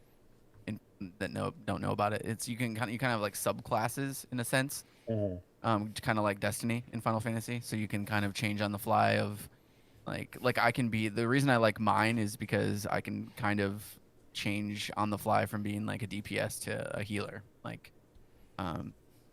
that don't know about it, it's you kind of have like subclasses in a sense. Kind of like Destiny in Final Fantasy. So you can kind of change on the fly of like I can be the reason I like mine is because I can kind of change on the fly from being like a DPS to a healer. Like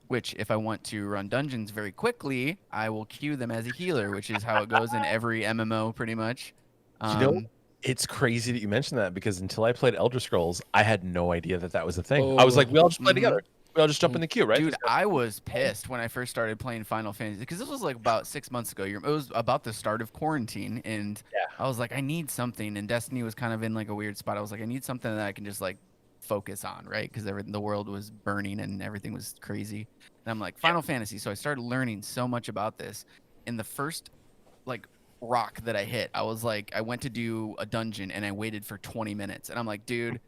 which if I want to run dungeons very quickly, I will queue them as a healer, which is how it goes in every MMO pretty much. You know, it's crazy that you mentioned that, because until I played Elder Scrolls, I had no idea that was a thing. I was like, we all just play together. We all just jump in the queue, right? Dude, I was pissed when I first started playing Final Fantasy because this was like about 6 months ago. It was about the start of quarantine, and I was like, I need something. And Destiny was kind of in like a weird spot. I was like, I need something that I can just like focus on, right? Because the world was burning and everything was crazy. And I'm like, Final Fantasy. So I started learning so much about this. In the first like rock that I hit, I was like, I went to do a dungeon and I waited for 20 minutes. And I'm like, dude,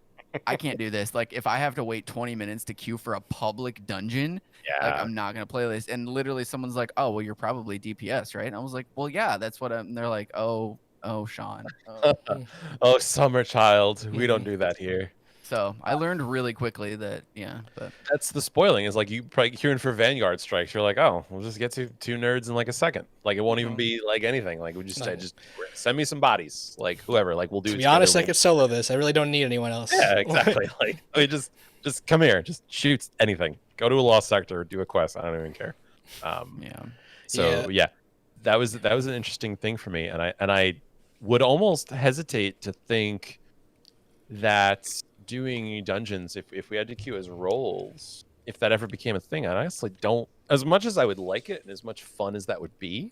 I can't do this. Like, if I have to wait 20 minutes to queue for a public dungeon, like, I'm not going to play this. And literally someone's like, oh, well, you're probably DPS, right? And I was like, well, yeah, that's what I'm. And they're like, oh, Sean. Oh, summer child. We don't do that here. So I learned really quickly that, but That's the spoiling, is like you probably queuing for Vanguard strikes. You're like, oh, we'll just get to two nerds in like a second. Like, it won't even be like anything. Like, we just send me some bodies. Like, whoever. Like, we'll do it. To be honest, I could solo this. I really don't need anyone else. Yeah, exactly. Like, I mean, just come here. Just shoot anything. Go to a lost sector. Do a quest. I don't even care. So yeah, that was an interesting thing for me, and I would almost hesitate to think that doing dungeons, if we had to queue as roles, if that ever became a thing, I honestly don't. As much as I would like it and as much fun as that would be,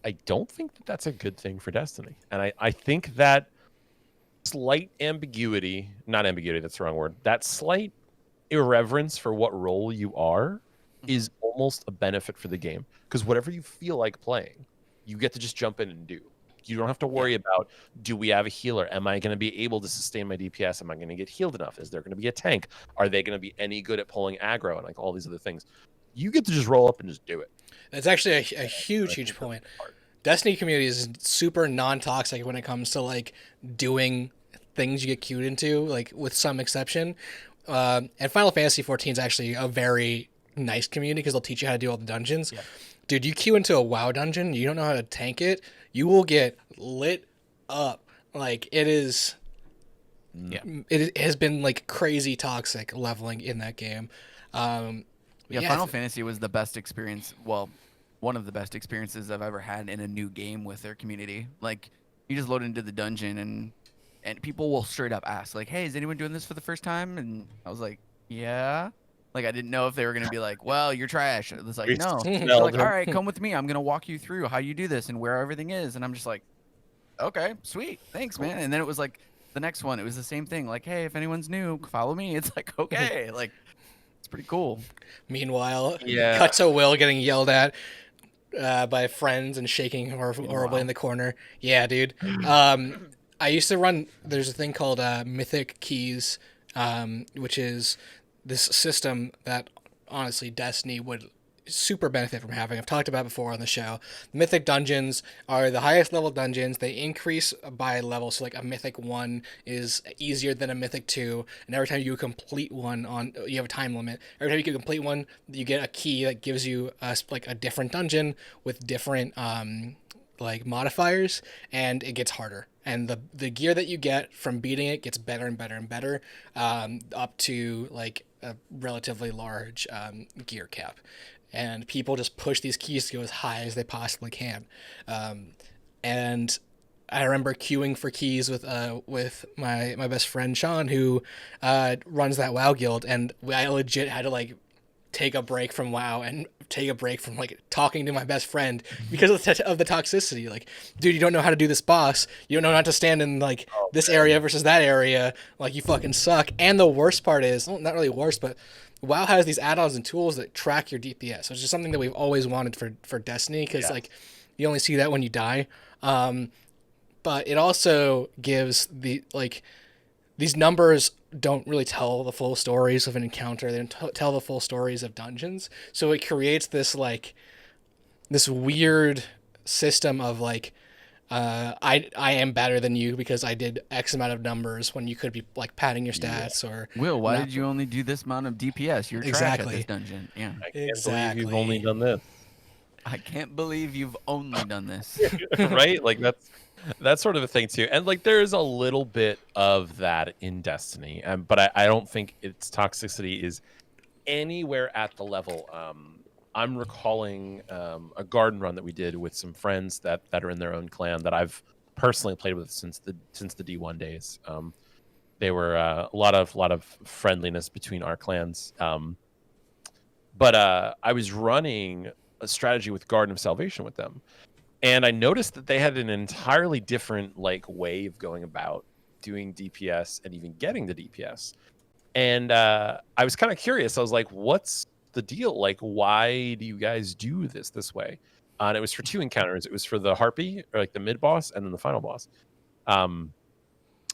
I don't think that that's a good thing for Destiny. And I think that slight ambiguity, not ambiguity, that's the wrong word, that slight irreverence for what role you are is almost a benefit for the game. Because whatever you feel like playing, you get to just jump in and do. You don't have to worry about, do we have a healer? Am I going to be able to sustain my DPS? Am I going to get healed enough? Is there going to be a tank? Are they going to be any good at pulling aggro and like all these other things? You get to just roll up and just do it. That's actually a huge point. Destiny community is super non-toxic when it comes to like doing things you get queued into, like with some exception. And Final Fantasy 14 is actually a very nice community because they'll teach you how to do all the dungeons. Yeah. Dude, you queue into a WoW dungeon, you don't know how to tank it, you will get lit up. Like, it is... Yeah. It has been, like, crazy toxic leveling in that game. Final Fantasy was the best experience, well, one of the best experiences I've ever had in a new game with their community. Like, you just load into the dungeon, and people will straight up ask, like, hey, is anyone doing this for the first time? And I was like, yeah. Like, I didn't know if they were going to be like, well, you're trash. It was like, no. They're like, all right, come with me. I'm going to walk you through how you do this and where everything is. And I'm just like, okay, sweet. Thanks, man. And then it was like the next one. It was the same thing. Like, hey, if anyone's new, follow me. It's like, okay. Like, it's pretty cool. Meanwhile, cut to Will getting yelled at by friends and shaking horribly in the corner. Yeah, dude. I used to run, there's a thing called Mythic Keys, which is this system that honestly Destiny would super benefit from having. I've talked about before on the show. Mythic dungeons are the highest level dungeons. They increase by level. So like a Mythic 1 is easier than a Mythic 2. And every time you complete one you have a time limit. Every time you can complete one, you get a key that gives you like a different dungeon with different like modifiers, and it gets harder. And the gear that you get from beating it gets better and better and better, up to like a relatively large gear cap. And people just push these keys to go as high as they possibly can. And I remember queuing for keys with my best friend Sean, who runs that WoW guild, and I legit had to like take a break from WoW and take a break from like talking to my best friend because of the toxicity. Like, dude, you don't know how to do this boss. You don't know how to stand in like this area versus that area. Like, you fucking suck. And the worst part is, well, not really worst, but WoW has these add-ons and tools that track your DPS, which is something that we've always wanted for Destiny, because like you only see that when you die. But it also gives these numbers don't really tell the full stories of an encounter. They don't tell the full stories of dungeons. So it creates this weird system of like, I am better than you because I did X amount of numbers, when you could be like padding your stats or. Will, why did you only do this amount of DPS? You're trash at this dungeon. Yeah. I can't believe you've only done this. I can't believe you've only done this. Right? Like that's sort of a thing too. And like there is a little bit of that in Destiny, but I don't think its toxicity is anywhere at the level. I'm recalling a garden run that we did with some friends that are in their own clan that I've personally played with since the D1 days. They were a lot of friendliness between our clans. But I was running a strategy with Garden of Salvation with them, and I noticed that they had an entirely different like way of going about doing DPS and even getting the DPS. And I was kind of curious. I was like, what's the deal? Like, why do you guys do this way? And it was for 2 encounters. It was for the Harpy, or like the mid boss, and then the final boss. And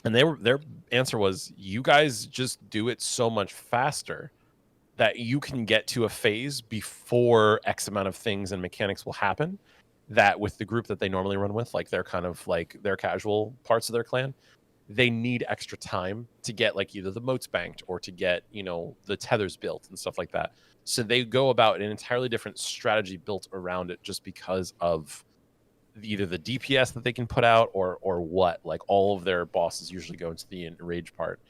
their answer was, you guys just do it so much faster that you can get to a phase before X amount of things and mechanics will happen, that with the group that they normally run with, like they're kind of like their casual parts of their clan, they need extra time to get like either the moats banked or to get, the tethers built and stuff like that. So they go about an entirely different strategy built around it, just because of either the DPS that they can put out or what. Like all of their bosses usually go into the enrage part.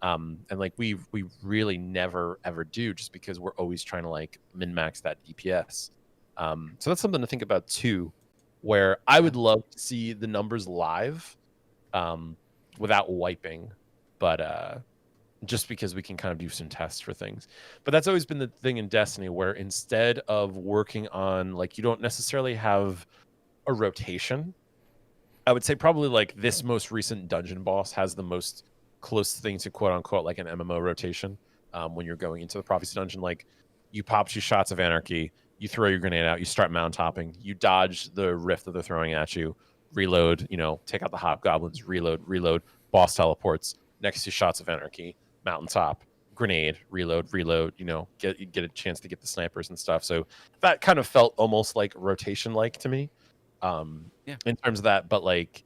And like we really never ever do, just because we're always trying to like min-max that DPS. So that's something to think about too, where I would love to see the numbers live without wiping, but just because we can kind of do some tests for things. But that's always been the thing in Destiny, where instead of working on, like, you don't necessarily have a rotation. I would say probably like this most recent dungeon boss has the most close thing to quote unquote like an MMO rotation. When you're going into the prophecy dungeon, like you pop 2 shots of anarchy, you throw your grenade out, you start mountain topping, you dodge the rift that they're throwing at you, reload, take out the hobgoblins, reload, boss teleports, next 2 shots of anarchy, mountaintop, grenade, reload, get a chance to get the snipers and stuff. So that kind of felt almost like rotation like to me, in terms of that. But like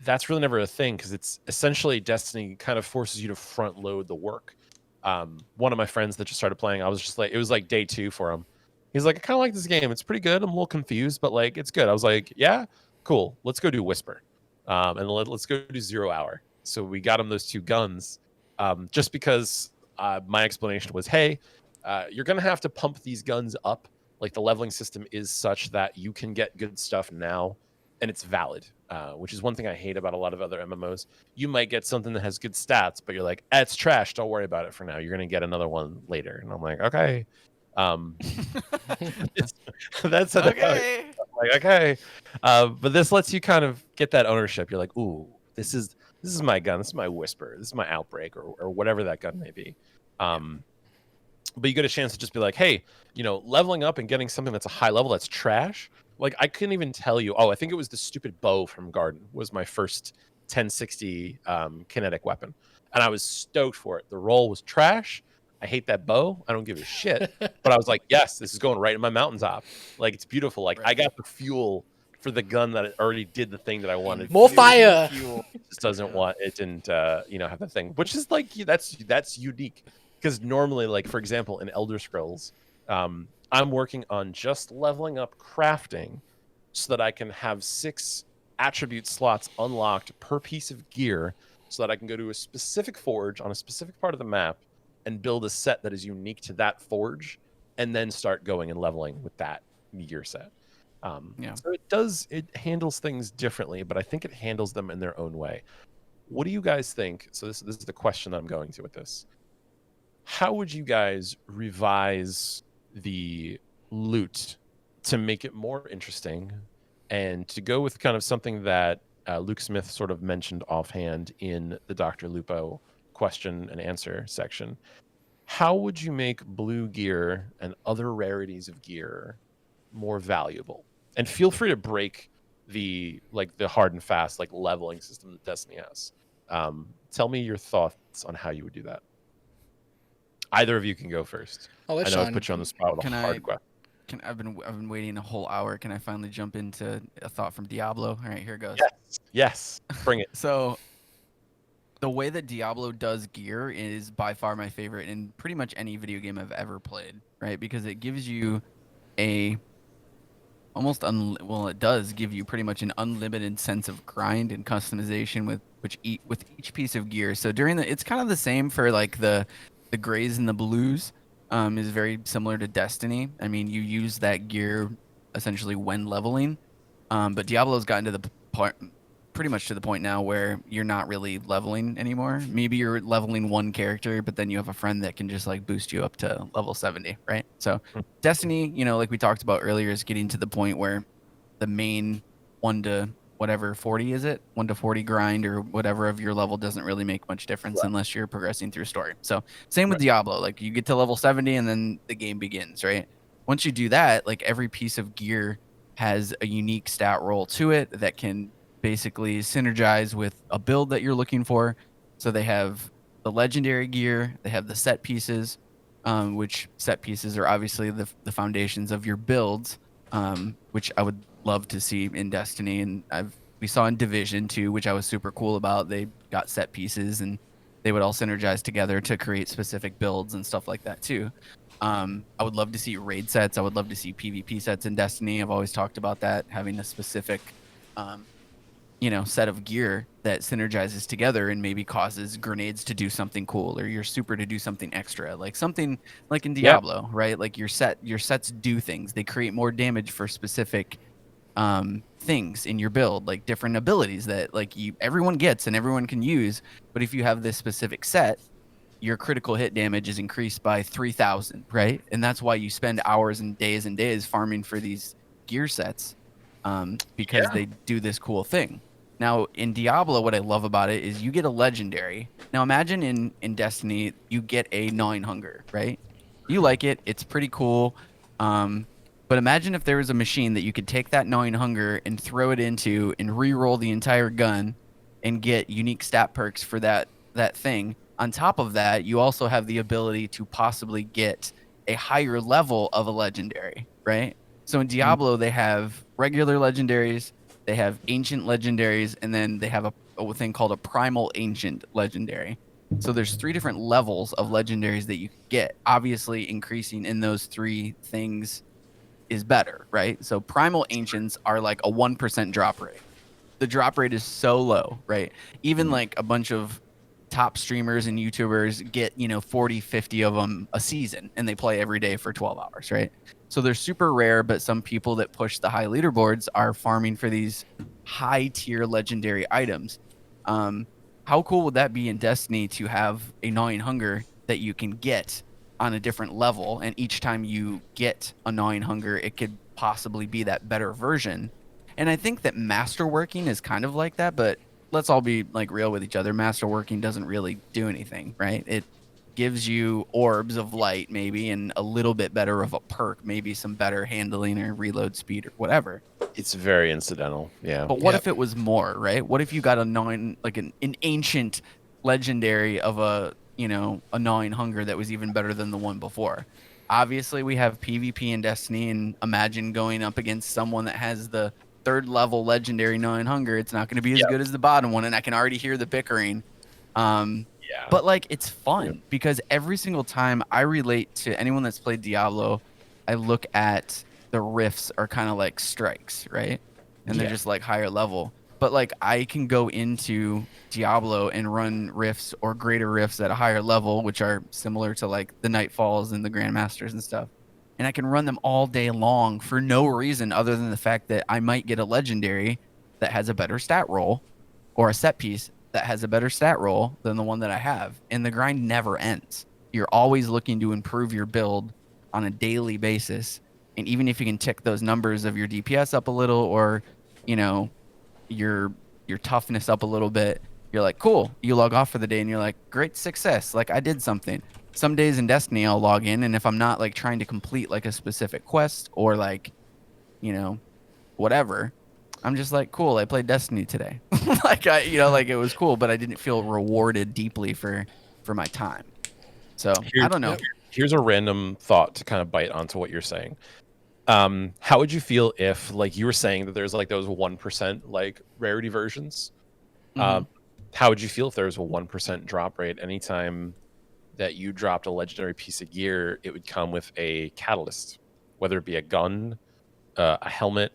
that's really never a thing, because it's essentially Destiny kind of forces you to front load the work. One of my friends that just started playing, I was just like, it was like day 2 for him. He's like, I kind of like this game. It's pretty good. I'm a little confused, but like, it's good. I was like, yeah, cool. Let's go do Whisper. And let's go do 0 Hour. So we got him those 2 guns, just because my explanation was, hey, you're going to have to pump these guns up. Like the leveling system is such that you can get good stuff now, and it's valid, which is one thing I hate about a lot of other MMOs. You might get something that has good stats, but you're like, it's trash. Don't worry about it for now. You're going to get another one later. And I'm like, okay. That's okay. I'm like, okay. But this lets you kind of get that ownership. You're like, ooh, this is my gun. This is my Whisper. This is my Outbreak, or whatever that gun may be. But you get a chance to just be like, hey, leveling up and getting something that's a high level that's trash. Like, I couldn't even tell you. Oh, I think it was the stupid bow from Garden was my first 1060 kinetic weapon. And I was stoked for it. The roll was trash. I hate that bow. I don't give a shit. But I was like, yes, this is going right in my mountaintop. Like, it's beautiful. Like, I got the fuel for the gun that already did the thing that I wanted. More fire. Fuel. It just doesn't want it, didn't have the thing, which is like that's unique, because normally, like, for example, in Elder Scrolls, I'm working on just leveling up crafting so that I can have 6 attribute slots unlocked per piece of gear, so that I can go to a specific forge on a specific part of the map and build a set that is unique to that forge, and then start going and leveling with that gear set. So it handles things differently, but I think it handles them in their own way. What do you guys think? So this is the question that I'm going to with this. How would you guys revise the loot to make it more interesting, and to go with kind of something that Luke Smith sort of mentioned offhand in the Dr. Lupo question and answer section? How would you make blue gear and other rarities of gear more valuable? And feel free to break the hard and fast leveling system that Destiny has. Tell me your thoughts on how you would do that. Either of you can go first. I'll let I know Sean. I put you on the spot with a hard question. I've been waiting a whole hour. Can I finally jump into a thought from Diablo? All right, here goes. Yes, bring it. So the way that Diablo does gear is by far my favorite in pretty much any video game I've ever played, right? Because it gives you it does give you pretty much an unlimited sense of grind and customization with each piece of gear. So it's kind of the same for like the grays and the blues. Is very similar to Destiny. I mean, you use that gear essentially when leveling, but Diablo's gotten to the point, pretty much to the point now where you're not really leveling anymore. Maybe you're leveling one character, but then you have a friend that can just like boost you up to level 70, right? So Destiny, like we talked about earlier, is getting to the point where the main 1 to whatever 40 is it 1 to 40 grind or whatever of your level doesn't really make much difference unless you're progressing through story. So same with Diablo, like you get to level 70 and then the game begins, right? Once you do that, like every piece of gear has a unique stat roll to it that can basically synergize with a build that you're looking for. So they have the legendary gear, they have the set pieces, which set pieces are obviously the foundations of your builds, which I would love to see in Destiny, and we saw in Division 2, which I was super cool about. They got set pieces and they would all synergize together to create specific builds and stuff like that too. I would love to see raid sets. I would love to see PvP sets in Destiny. I've always talked about that, having a specific set of gear that synergizes together and maybe causes grenades to do something cool, or your super to do something extra, like something like in Diablo, right? Like your sets do things. They create more damage for specific things in your build, like different abilities that everyone gets and everyone can use. But if you have this specific set, your critical hit damage is increased by 3,000, right? And that's why you spend hours and days farming for these gear sets, because they do this cool thing. Now in Diablo, what I love about it is you get a legendary. Now imagine in Destiny you get a gnawing hunger, right? You like it, it's pretty cool. But imagine if there was a machine that you could take that gnawing hunger and throw it into and re-roll the entire gun and get unique stat perks for that thing. On top of that, you also have the ability to possibly get a higher level of a legendary, right? So in Diablo, they have regular legendaries, they have ancient legendaries, and then they have a thing called a primal ancient legendary. So there's 3 different levels of legendaries that you can get. Obviously, increasing in those 3 things is better, right? So primal ancients are like a 1% drop rate. The drop rate is so low, right? Even like a bunch of top streamers and YouTubers get 40, 50 of them a season, and they play every day for 12 hours, right? So they're super rare, but some people that push the high leaderboards are farming for these high tier legendary items. How cool would that be in Destiny to have a gnawing hunger that you can get on a different level, and each time you get a gnawing hunger, it could possibly be that better version? And I think that masterworking is kind of like that, but let's all be like real with each other. Masterworking doesn't really do anything, right? It gives you orbs of light maybe, and a little bit better of a perk, maybe some better handling or reload speed or whatever. It's very incidental, yeah. But what if it was more, right? What if you got a gnawing, like an ancient legendary of a a gnawing hunger that was even better than the one before. Obviously, we have PvP in Destiny, and imagine going up against someone that has the third level legendary gnawing hunger. It's not going to be as Yeah. good as the bottom one, and I can already hear the bickering. Yeah. But like, it's fun because every single time I relate to anyone that's played Diablo, I look at the rifts are kind of like strikes, right? And they're just like higher level. But like, I can go into Diablo and run rifts or greater rifts at a higher level, which are similar to like the Nightfalls and the Grandmasters and stuff. And I can run them all day long for no reason other than the fact that I might get a legendary that has a better stat roll or a set piece that has a better stat roll than the one that I have. And the grind never ends. You're always looking to improve your build on a daily basis. And even if you can tick those numbers of your DPS up a little, or, your toughness up a little bit, you're like, cool. You log off for the day and you're like, great success. Like, I did something. Some days in Destiny I'll log in, and if I'm not like trying to complete like a specific quest or like, whatever, I'm just like, cool, I played Destiny today. Like, like it was cool, but I didn't feel rewarded deeply for my time. So I don't know. Here's a random thought to kind of bite onto what you're saying. How would you feel if, like, you were saying that there's like those 1% like rarity versions? How would you feel if there was a 1% drop rate anytime that you dropped a legendary piece of gear? It would come with a catalyst, whether it be a gun, a helmet,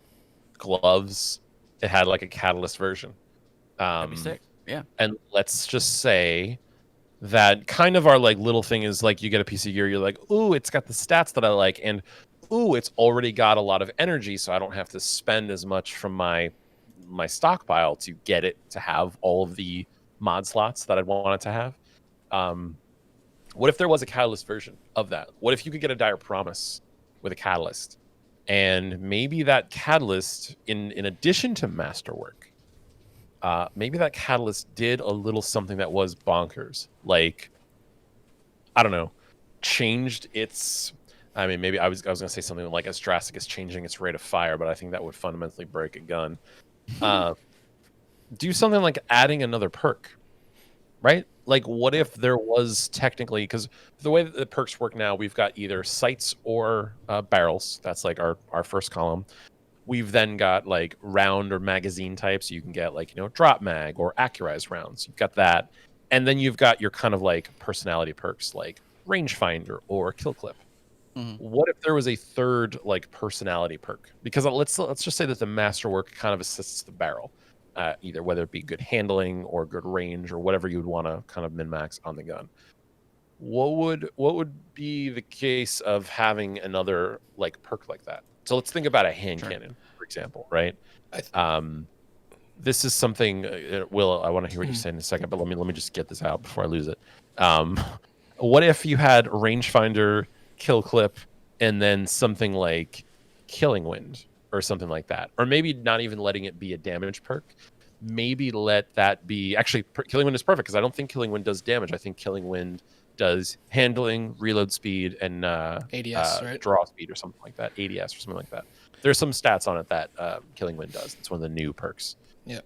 gloves. It had like a catalyst version. That'd be sick. Yeah. And let's just say that kind of our like little thing is like, you get a piece of gear, you're like, ooh, it's got the stats that I like, and ooh, it's already got a lot of energy, so I don't have to spend as much from my stockpile to get it to have all of the mod slots that I'd want it to have. What if there was a catalyst version of that? What if you could get a dire promise with a catalyst, and maybe that catalyst, in addition to masterwork, maybe that catalyst did a little something that was bonkers, like, I don't know, changed its. I mean, maybe I was going to say something like as drastic as changing its rate of fire, but I think that would fundamentally break a gun. Do something like adding another perk, right? Like, what if there was technically, because the way that the perks work now, we've got either sights or barrels. That's like our first column. We've then got like round or magazine types. You can get like, drop mag or accurized rounds. You've got that. And then you've got your kind of like personality perks like rangefinder or kill clip. What if there was a third like personality perk? Because let's just say that the masterwork kind of assists the barrel, either whether it be good handling or good range or whatever you would want to kind of min max on the gun. What would be the case of having another like perk like that? So let's think about a hand cannon, for example, right? This is something, Will, I want to hear what you say in a second, but let me just get this out before I lose it. What if you had rangefinder, kill clip, and then something like killing wind or something like that? Or maybe not even letting it be a damage perk. Maybe let that be, actually, killing wind is perfect because I don't think killing wind does damage. I think killing wind does handling, reload speed, and ADS, right? Draw speed or something like that. ADS or something like that. There's some stats on it that killing wind does. It's one of the new perks. Yeah.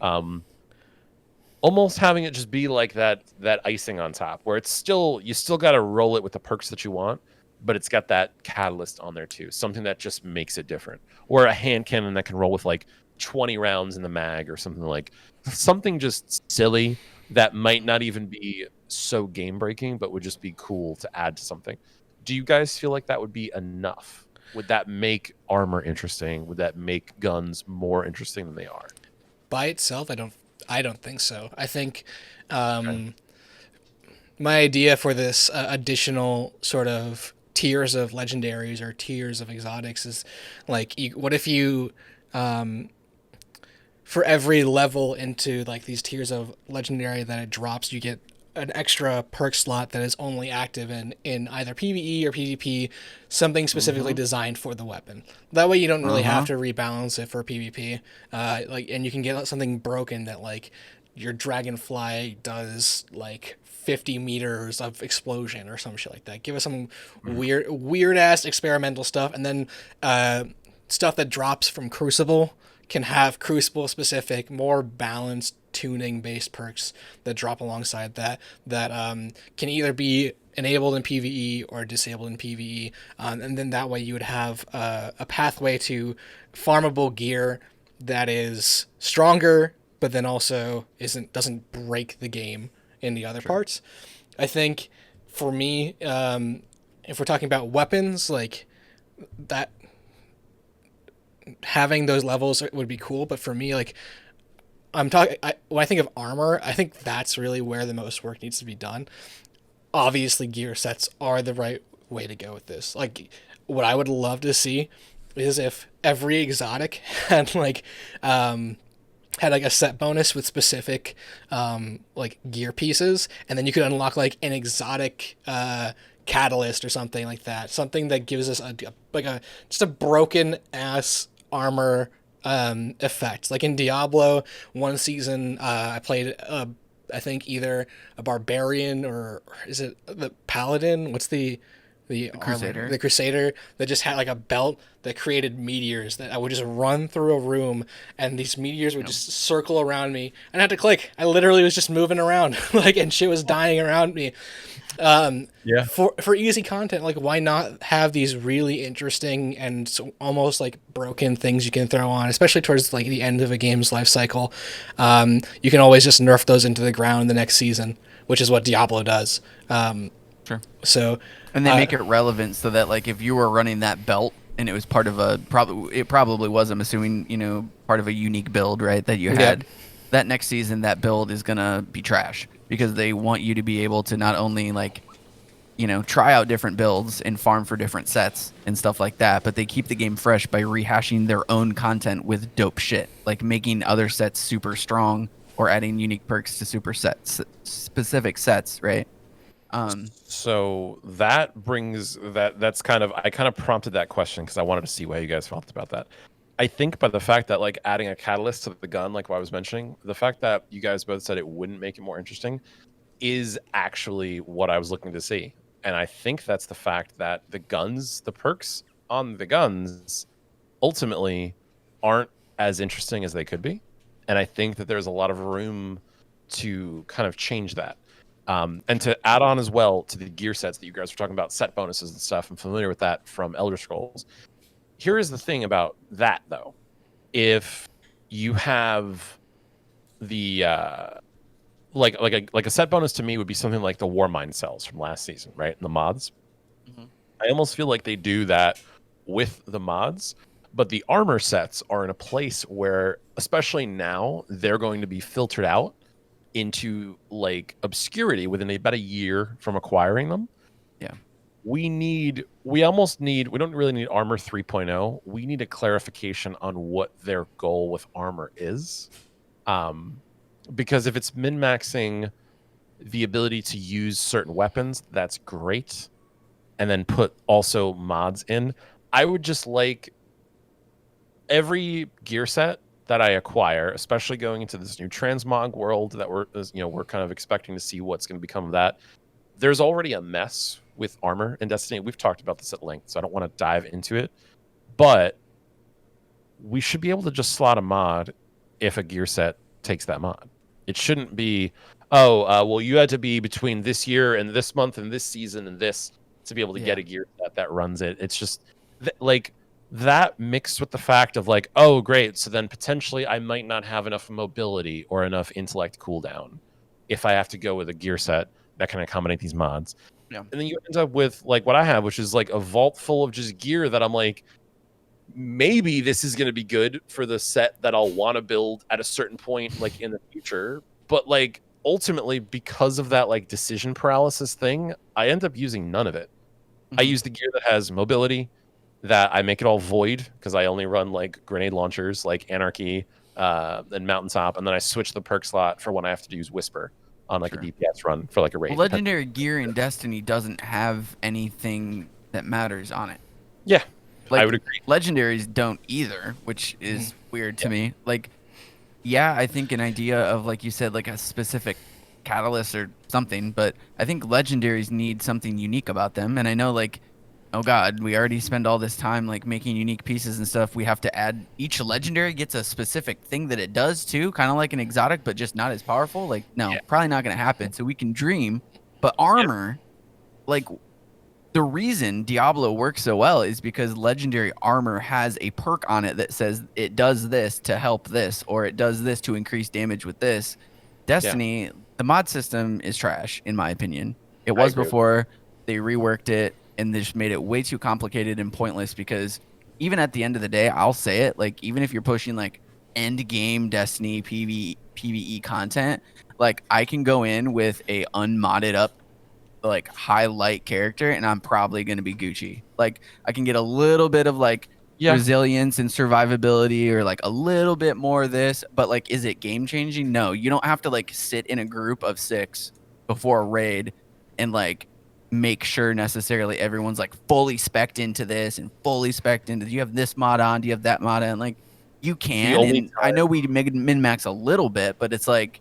Almost having it just be like that icing on top, where it's still, you still got to roll it with the perks that you want, but it's got that catalyst on there too, something that just makes it different. Or a hand cannon that can roll with like 20 rounds in the mag or something just silly that might not even be so game breaking, but would just be cool to add to something. Do you guys feel like that would be enough? Would that make armor interesting? Would that make guns more interesting than they are? By itself, I don't think so. I think my idea for this additional sort of tiers of legendaries or tiers of exotics is like, what if you for every level into like these tiers of legendary that it drops, you get an extra perk slot that is only active in either PvE or PvP, something specifically designed for the weapon. That way you don't really have to rebalance it for PvP. And you can get something broken that like your dragonfly does like 50 meters of explosion or some shit like that. Give us some weird ass experimental stuff, and then stuff that drops from Crucible can have Crucible specific, more balanced tuning based perks that drop alongside that can either be enabled in PvE or disabled in PvE, and then that way you would have a pathway to farmable gear that is stronger, but then also doesn't break the game in the other parts. I think for me, if we're talking about weapons, like that, having those levels would be cool. But for me, like when I think of armor, I think that's really where the most work needs to be done. Obviously, gear sets are the right way to go with this. Like, what I would love to see is if every exotic had like a set bonus with specific like gear pieces, and then you could unlock like an exotic catalyst or something like that, something that gives us just a broken ass armor effect. Like in Diablo one season, I played I think either a barbarian or is it the paladin? What's the Crusader. armor, the Crusader, that just had like a belt that created meteors that I would just run through a room, and these meteors would just circle around me, and I had to click. I literally was just moving around, like, and shit was dying around me. Yeah. For easy content, like, why not have these really interesting and almost like broken things you can throw on, especially towards like the end of a game's life cycle. You can always just nerf those into the ground the next season, which is what Diablo does. Sure. So, and they make it relevant so that, like, if you were running that belt and it was part of it probably was, I'm assuming, part of a unique build, right, that you had, that next season, that build is going to be trash because they want you to be able to not only, like, try out different builds and farm for different sets and stuff like that, but they keep the game fresh by rehashing their own content with dope shit, like making other sets super strong or adding unique perks to specific sets, right? So that brings that's kind of, I kind of prompted that question because I wanted to see how you guys felt about that. I think by the fact that, like, adding a catalyst to the gun, like what I was mentioning, the fact that you guys both said it wouldn't make it more interesting is actually what I was looking to see. And I think that's the fact that the perks on the guns ultimately aren't as interesting as they could be. And I think that there's a lot of room to kind of change that. And to add on as well to the gear sets that you guys were talking about, set bonuses and stuff, I'm familiar with that from Elder Scrolls. Here is the thing about that, though. If you have the like a set bonus, to me would be something like the Warmind cells from last season, right? And the mods. Mm-hmm. I almost feel like they do that with the mods, but the armor sets are in a place where, especially now, they're going to be filtered out into like obscurity within about a year from acquiring them. Yeah. We don't really need armor 3.0. We need a clarification on what their goal with armor is. Because if it's min-maxing the ability to use certain weapons, that's great. And then put also mods in. I would just like every gear set that I acquire, especially going into this new transmog world that we're kind of expecting to see what's going to become of that. There's already a mess with armor in Destiny. We've talked about this at length, so I don't want to dive into it. But we should be able to just slot a mod if a gear set takes that mod. It shouldn't be, well, you had to be between this year and this month and this season and this to be able to get a gear set that runs it. It's just like that mixed with the fact of like, oh, great, so then potentially I might not have enough mobility or enough intellect cooldown if I have to go with a gear set that can accommodate these mods. Yeah. And then you end up with like what I have, which is like a vault full of just gear that I'm like, maybe this is going to be good for the set that I'll want to build at a certain point, like in the future. But like ultimately, because of that like decision paralysis thing, I end up using none of it. Mm-hmm. I use the gear that has mobility, that I make it all void because I only run like grenade launchers, like Anarchy and Mountaintop, and then I switch the perk slot for when I have to use Whisper on like a DPS run for like a raid. Well, legendary gear in Destiny doesn't have anything that matters on it. Yeah, like, I would agree. Legendaries don't either, which is weird to me. Like, yeah, I think an idea of, like you said, like a specific catalyst or something, but I think legendaries need something unique about them. And I know, like, oh god, we already spend all this time like making unique pieces and stuff. We have to add, each legendary gets a specific thing that it does too, kind of like an exotic, but just not as powerful. Like, no, probably not going to happen. So we can dream, but armor, like the reason Diablo works so well is because legendary armor has a perk on it that says it does this to help this, or it does this to increase damage with this. Destiny, the mod system is trash, in my opinion. It was before, they reworked it, and they just made it way too complicated and pointless, because even at the end of the day, I'll say it, like, even if you're pushing like end game Destiny PvE content, like I can go in with a unmodded up like highlight character and I'm probably going to be Gucci. Like I can get a little bit of like resilience and survivability, or like a little bit more of this, but like, is it game changing? No, you don't have to like sit in a group of 6 before a raid and like make sure necessarily everyone's like fully spec'd into this and fully spec'd into, do you have this mod on? Do you have that mod on? Like you can, and I know we min max a little bit, but it's like,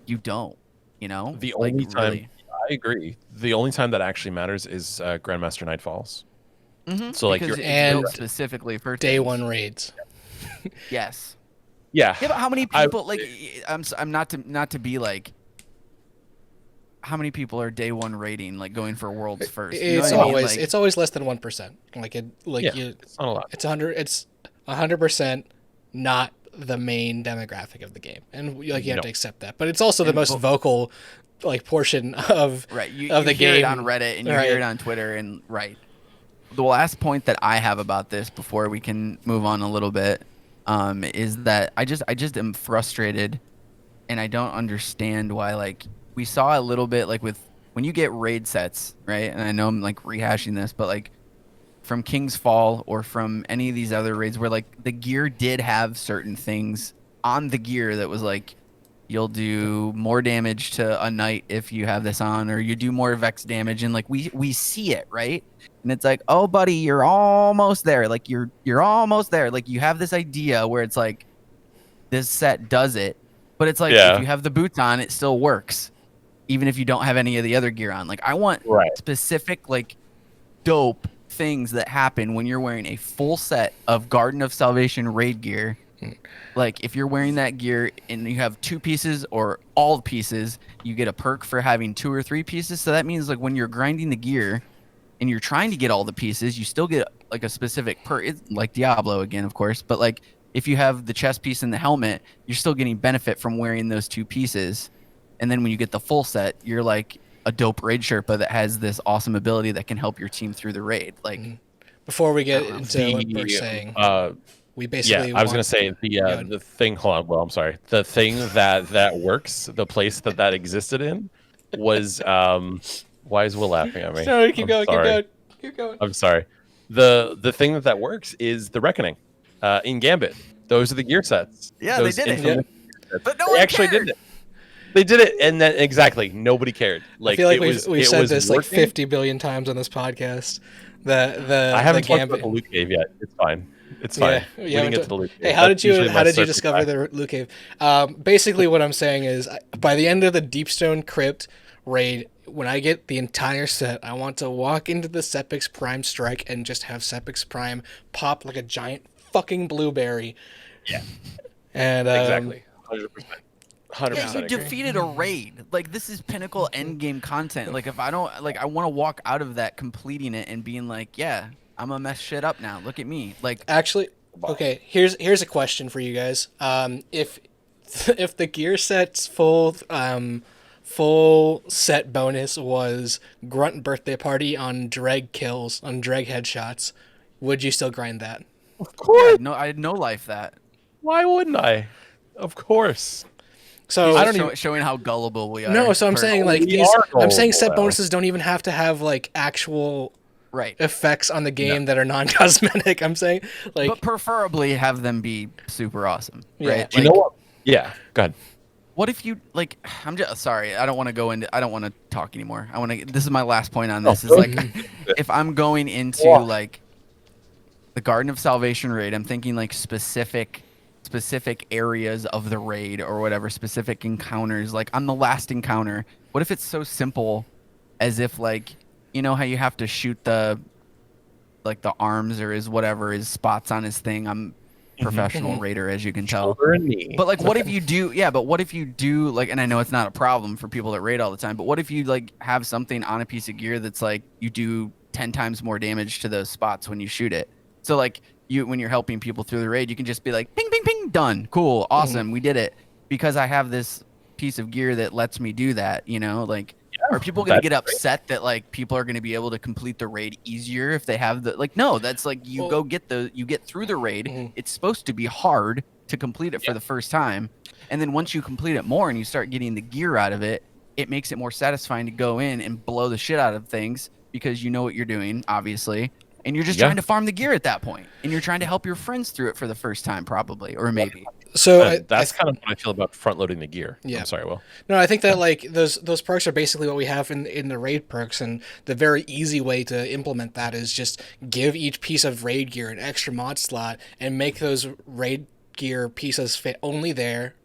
you don't. You know, the only time I agree, the only time that actually matters is Grandmaster Nightfalls. So like you're and specifically for day 1 raids. Yes. Yeah. Yeah, but how many people like I'm not to be like, how many people are day 1 raiding like going for worlds first? It's always like, it's always less than 1%. Like it it's not a lot. It's 100% not the main demographic of the game, and like you have to accept that, but it's also the most vocal like portion of of the game. Hear it on Reddit and you hear it on Twitter, and the last point that I have about this before we can move on a little bit is that I just am frustrated, and I don't understand why. Like we saw a little bit like with when you get raid sets, right? And I know I'm like rehashing this, but like from King's Fall or from any of these other raids where like the gear did have certain things on the gear that was like, you'll do more damage to a knight if you have this on, or you do more vex damage, and like we see it, right? And it's like, oh buddy, you're almost there. Like you're almost there. Like you have this idea where it's like this set does it, but it's like if you have the boots on, it still works, even if you don't have any of the other gear on. Like I want specific like dope things that happen when you're wearing a full set of Garden of Salvation raid gear. Like if you're wearing that gear and you have 2 pieces or all pieces, you get a perk for having 2 or 3 pieces. So that means like when you're grinding the gear and you're trying to get all the pieces, you still get like a specific perk. It's like Diablo again, of course, but like if you have the chest piece and the helmet, you're still getting benefit from wearing those 2 pieces. And then when you get the full set, you're like a dope raid Sherpa that has this awesome ability that can help your team through the raid. Like before we get into what Berk's saying, we basically I was gonna say the thing. Hold on. Well, I'm sorry. The thing that works, the place that existed in, was why is Will laughing at me? Sorry, keep going. I'm sorry. The thing that works is the Reckoning, in Gambit. Those are the gear sets. Yeah, they did it. But no one actually did it. They did it, and then exactly nobody cared. Like I feel like we've said this like 50 billion times on this podcast. I haven't talked about the loot cave yet. It's fine. It's fine. Yeah, we didn't get to the loot cave. Hey, how did you discover the loot cave? Basically, what I'm saying is, by the end of the Deepstone Crypt raid, when I get the entire set, I want to walk into the Sepix Prime Strike and just have Sepix Prime pop like a giant fucking blueberry. Yeah. And exactly. 100%. 100%. Yeah, you defeated a raid. Like this is pinnacle end game content. Like if I don't like, I want to walk out of that completing it and being like, yeah, I'm gonna mess shit up now. Look at me. Like actually, okay. Here's a question for you guys. If the gear set's full set bonus was Grunt birthday party on dreg kills, on dreg headshots, would you still grind that? Of course. Yeah, no, I no life that. Why wouldn't I? Of course. So I don't even showing how gullible we are. No, so I'm saying like I'm saying set bonuses don't even have to have like actual effects on the game that are non-cosmetic. I'm saying like, but preferably have them be super awesome. Yeah. Right? You know what? Yeah. Go ahead. What if you like? I'm just sorry. I don't want to talk anymore. I want to. This is my last point on this. Is like, if I'm going into like the Garden of Salvation raid, I'm thinking like specific areas of the raid or whatever, specific encounters. Like on the last encounter, what if it's so simple as if like you know how you have to shoot the arms or his spots on his thing. I'm professional raider, as you can tell. Shoulder and knee. But like, what if you do? Yeah, but what if you do like? And I know it's not a problem for people that raid all the time. But what if you like have something on a piece of gear that's like you do 10 times more damage to those spots when you shoot it? So like when you're helping people through the raid, you can just be like, ping, ping, ping, done, cool, awesome, we did it because I have this piece of gear that lets me do that. You know, like. Are people going to get upset that like people are going to be able to complete the raid easier if they have the like? No, that's like you get through the raid. It's supposed to be hard to complete it for the first time, and then once you complete it more and you start getting the gear out of it, it makes it more satisfying to go in and blow the shit out of things because you know what you're doing, obviously, and you're just trying to farm the gear at that point, and you're trying to help your friends through it for the first time, probably, or maybe. So that's kind of what I feel about front loading the gear. Yeah. I'm sorry, Will. No, I think that like those perks are basically what we have in the raid perks, and the very easy way to implement that is just give each piece of raid gear an extra mod slot and make those raid gear pieces fit only there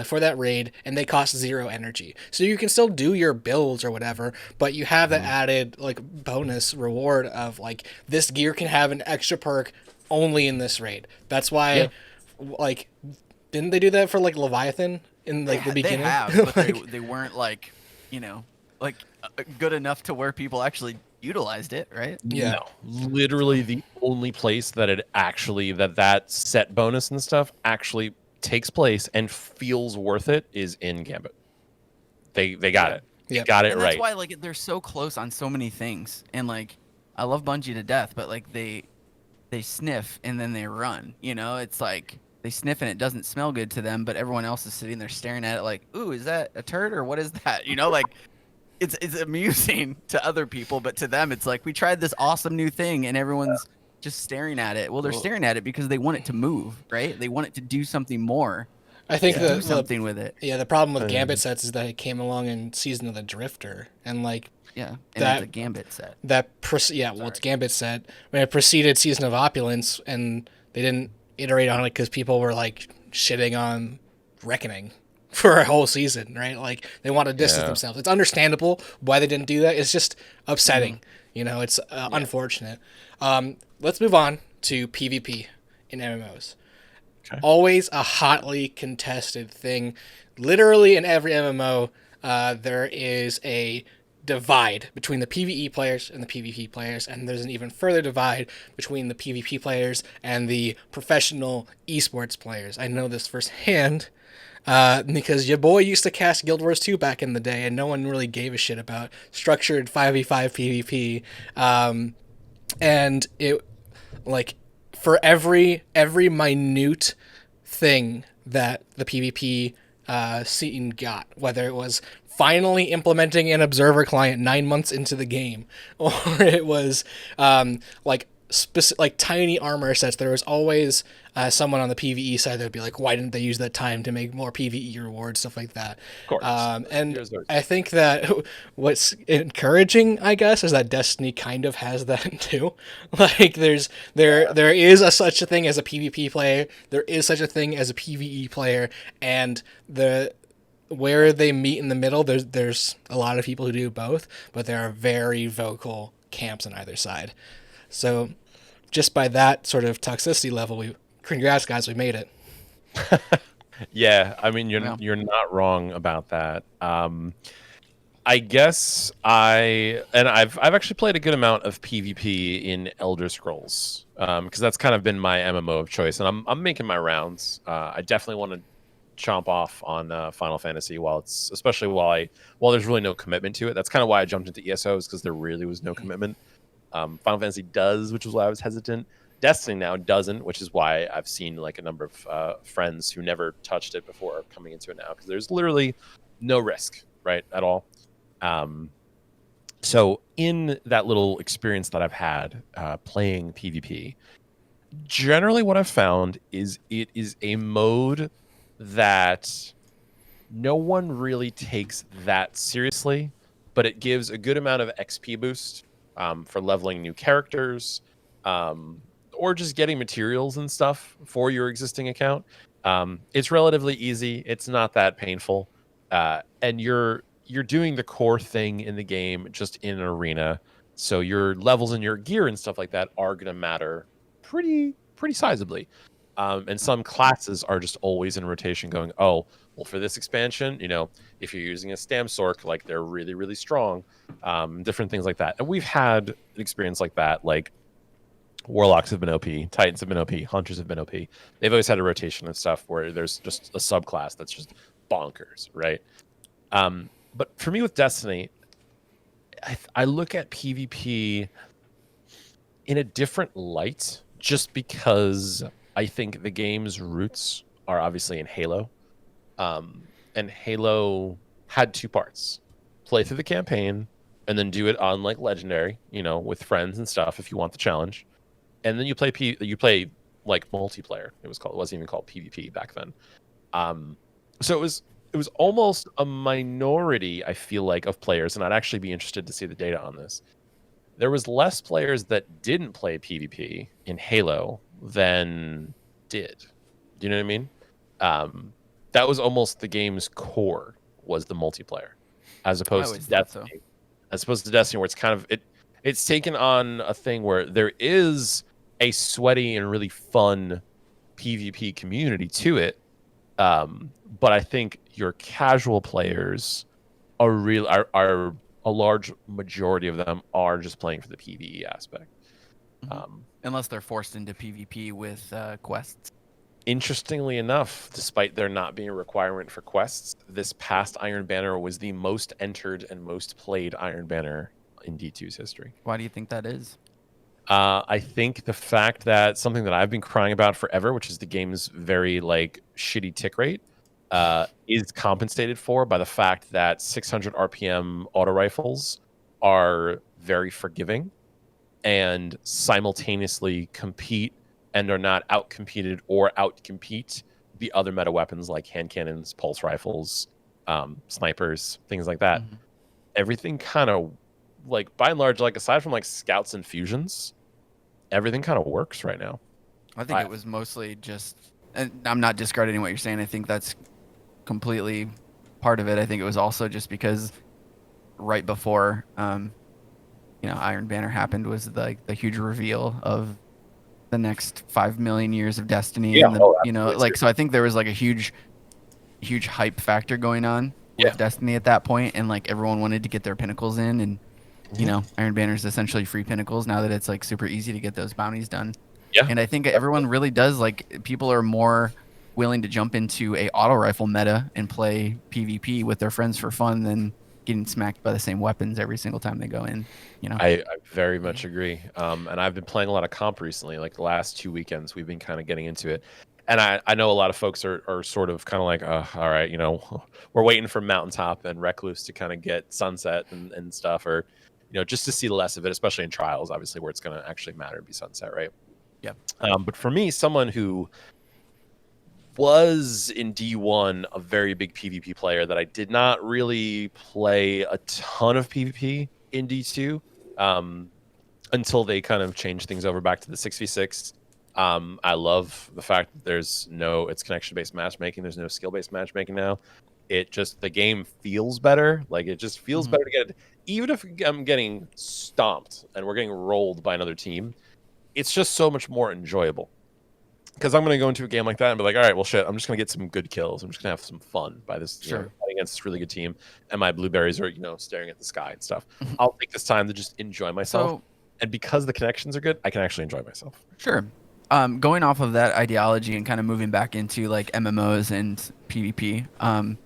for that raid, and they cost 0 energy. So you can still do your builds or whatever, but you have that added like bonus reward of like this gear can have an extra perk only in this raid. That's why like didn't they do that for like Leviathan in like the beginning? They have, but they weren't like, you know, like good enough to where people actually utilized it, right? Yeah. No, literally the only place that it actually that set bonus and stuff actually takes place and feels worth it is in Gambit. They got it. Yeah. Got it and right. That's why like they're so close on so many things, and like I love Bungie to death, but like they sniff and then they run. You know, it's like. They sniff and it doesn't smell good to them, but everyone else is sitting there staring at it like, ooh, is that a turd or what is that? You know, like it's amusing to other people, but to them it's like we tried this awesome new thing and everyone's just staring at it. Well, they're staring at it because they want it to move, right? They want it to do something more. I think do something with it. Yeah, the problem with Gambit sets is that it came along in Season of the Drifter, and like and it's a Gambit set. It's Gambit set when it preceded Season of Opulence, and they didn't iterate on it because people were like shitting on Reckoning for a whole season, right? Like they want to distance themselves. It's understandable why they didn't do that. It's just upsetting. You know, it's unfortunate. Let's move on to PvP in MMOs. Okay. Always a hotly contested thing. Literally in every MMO, there is a divide between the PvE players and the PvP players, and there's an even further divide between the PvP players and the professional esports players. I know this firsthand because your boy used to cast Guild Wars 2 back in the day, and no one really gave a shit about structured 5v5 PvP. And it, like, for every minute thing that the PvP scene got, whether it was finally implementing an observer client 9 months into the game, or it was like tiny armor sets, there was always someone on the PvE side that would be like, why didn't they use that time to make more PvE rewards, stuff like that. Of course. And I think that what's encouraging, I guess, is that Destiny kind of has that too. Like there is such a thing as a PvP player, there is such a thing as a PvE player, and where they meet in the middle, there's a lot of people who do both, but there are very vocal camps on either side. So just by that sort of toxicity level, congrats guys, we made it. Yeah, I mean you're not wrong about that. I guess I've actually played a good amount of PvP in Elder Scrolls because that's kind of been my MMO of choice, and I'm making my rounds. I definitely want to chomp off on Final Fantasy while there's really no commitment to it. That's kind of why I jumped into ESOs, because there really was no commitment. Final Fantasy does, which is why I was hesitant. Destiny now doesn't, which is why I've seen like a number of friends who never touched it before coming into it now, because there's literally no risk, right, at all. So in that little experience that I've had playing PvP, generally what I've found is it is a mode that no one really takes that seriously, but it gives a good amount of XP boost for leveling new characters, or just getting materials and stuff for your existing account. It's relatively easy. It's not that painful, and you're doing the core thing in the game just in an arena. So your levels and your gear and stuff like that are going to matter pretty sizably. And some classes are just always in rotation going, oh, well, for this expansion, if you're using a Stamsork, like they're really, really strong, different things like that. And we've had an experience like that, like Warlocks have been OP, Titans have been OP, Hunters have been OP. They've always had a rotation of stuff where there's just a subclass that's just bonkers, right? But for me with Destiny, I look at PvP in a different light just because I think the game's roots are obviously in Halo. And Halo had two parts. Play through the campaign and then do it on like Legendary, with friends and stuff if you want the challenge. And then you play like multiplayer. It wasn't even called PvP back then. So it was almost a minority, I feel like, of players, and I'd actually be interested to see the data on this. There was less players that didn't play PvP in Halo than did. Do you know what I mean? That was almost the game's core, was the multiplayer, as opposed to Destiny. So. As opposed to Destiny, where it's kind of it's taken on a thing where there is a sweaty and really fun PvP community to it. But I think your casual players are a large majority of them are just playing for the PvE aspect. Unless they're forced into PvP with quests. Interestingly enough, despite there not being a requirement for quests, this past Iron Banner was the most entered and most played Iron Banner in D2's history. Why do you think that is? I think the fact that something that I've been crying about forever, which is the game's very shitty tick rate, is compensated for by the fact that 600 RPM auto rifles are very forgiving and simultaneously compete and are not outcompeted or outcompete the other meta weapons like hand cannons, pulse rifles, snipers, things like that. Mm-hmm. Everything kind of, by and large, aside from scouts and fusions, everything kind of works right now. I think it was mostly just, and I'm not discrediting what you're saying. I think that's completely part of it. I think it was also just because right before, Iron Banner happened was the huge reveal of the next 5 million years of Destiny. Yeah, and so I think there was a huge hype factor going on with Destiny at that point, and everyone wanted to get their pinnacles in, and Iron Banner is essentially free pinnacles now that it's super easy to get those bounties done. Yeah. And I think everyone really does people are more willing to jump into a auto rifle meta and play PvP with their friends for fun than getting smacked by the same weapons every single time they go in. I very much agree. And I've been playing a lot of comp recently. The last 2 weekends, we've been kind of getting into it. And I know a lot of folks are sort of kind of all right, we're waiting for Mountaintop and Recluse to kind of get Sunset and stuff, or just to see less of it, especially in trials, obviously, where it's going to actually matter to be Sunset, right? Yeah. But for me, someone who was in D1 a very big PvP player that I did not really play a ton of PvP in D2 until they kind of changed things over back to the 6v6. I love the fact that it's connection-based matchmaking. There's no skill-based matchmaking now. The game feels better. It just feels better to get it. Even if I'm getting stomped and we're getting rolled by another team, it's just so much more enjoyable. Because I'm going to go into a game like that and be all right, well, shit, I'm just going to get some good kills. I'm just going to have some fun by this, fighting against this really good team. And my blueberries are, staring at the sky and stuff. I'll take this time to just enjoy myself. And because the connections are good, I can actually enjoy myself. Sure. Going off of that ideology and kind of moving back into MMOs and PvP,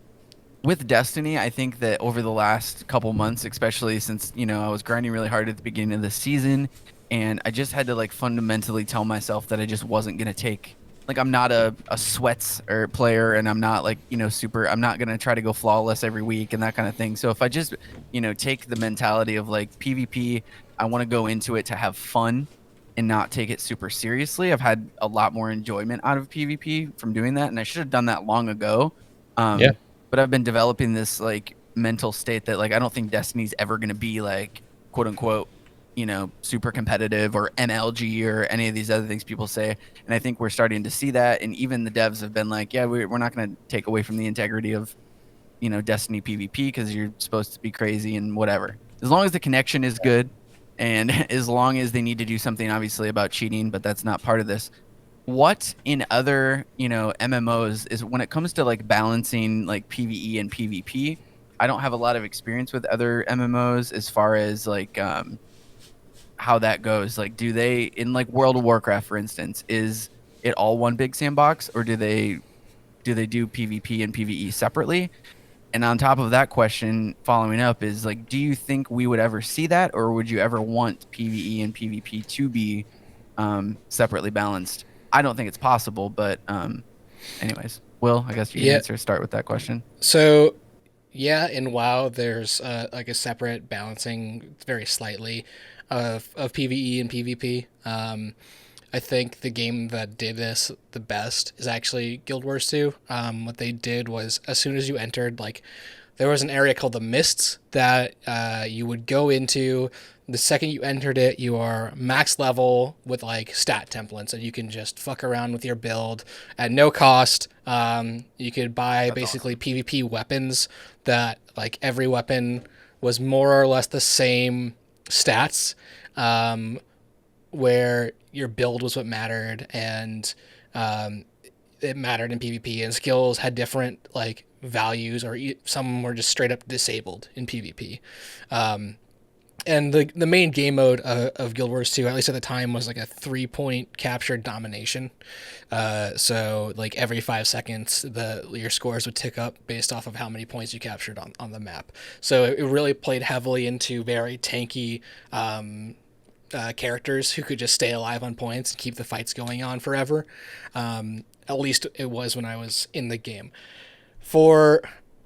with Destiny, I think that over the last couple months, especially since, I was grinding really hard at the beginning of the season, and I just had to fundamentally tell myself that I just wasn't going to take, I'm not a sweats or player, and I'm not I'm not going to try to go flawless every week and that kind of thing. So if I just, take the mentality of PvP, I want to go into it to have fun and not take it super seriously. I've had a lot more enjoyment out of PvP from doing that, and I should have done that long ago. But I've been developing this mental state that I don't think Destiny's ever going to be quote unquote, super competitive or MLG or any of these other things people say. And I think we're starting to see that. And even the devs have been we're not going to take away from the integrity of, Destiny PvP because you're supposed to be crazy and whatever. As long as the connection is good And as long as they need to do something obviously about cheating, but that's not part of this. What in other, MMOs is when it comes to like balancing like PvE and PvP, I don't have a lot of experience with other MMOs as far as like how that goes. Like, do they in like World of Warcraft, for instance, is it all one big sandbox, or do they do PvP and PvE separately? And on top of that question, following up is like, do you think we would ever see that, or would you ever want PvE and PvP to be separately balanced? I don't think it's possible, but anyways, Will, I guess you can answer. Start with that question. So, yeah, in WoW, there's like a separate balancing, very slightly, of PvE and PvP. I think the game that did this the best is actually Guild Wars 2. What they did was, as soon as you entered, like, there was an area called the Mists that you would go into. The second you entered it, you are max level with like stat templates, and you can just fuck around with your build at no cost. You could buy basically awesome PvP weapons that like every weapon was more or less the same stats, where your build was what mattered, and it mattered in PvP, and skills had different like values, or some were just straight up disabled in PvP. And the main game mode of Guild Wars 2, at least at the time, was like a 3-point captured domination. So like every 5 seconds, your scores would tick up based off of how many points you captured on the map. So it really played heavily into very tanky characters who could just stay alive on points and keep the fights going on forever. At least it was when I was in the game. For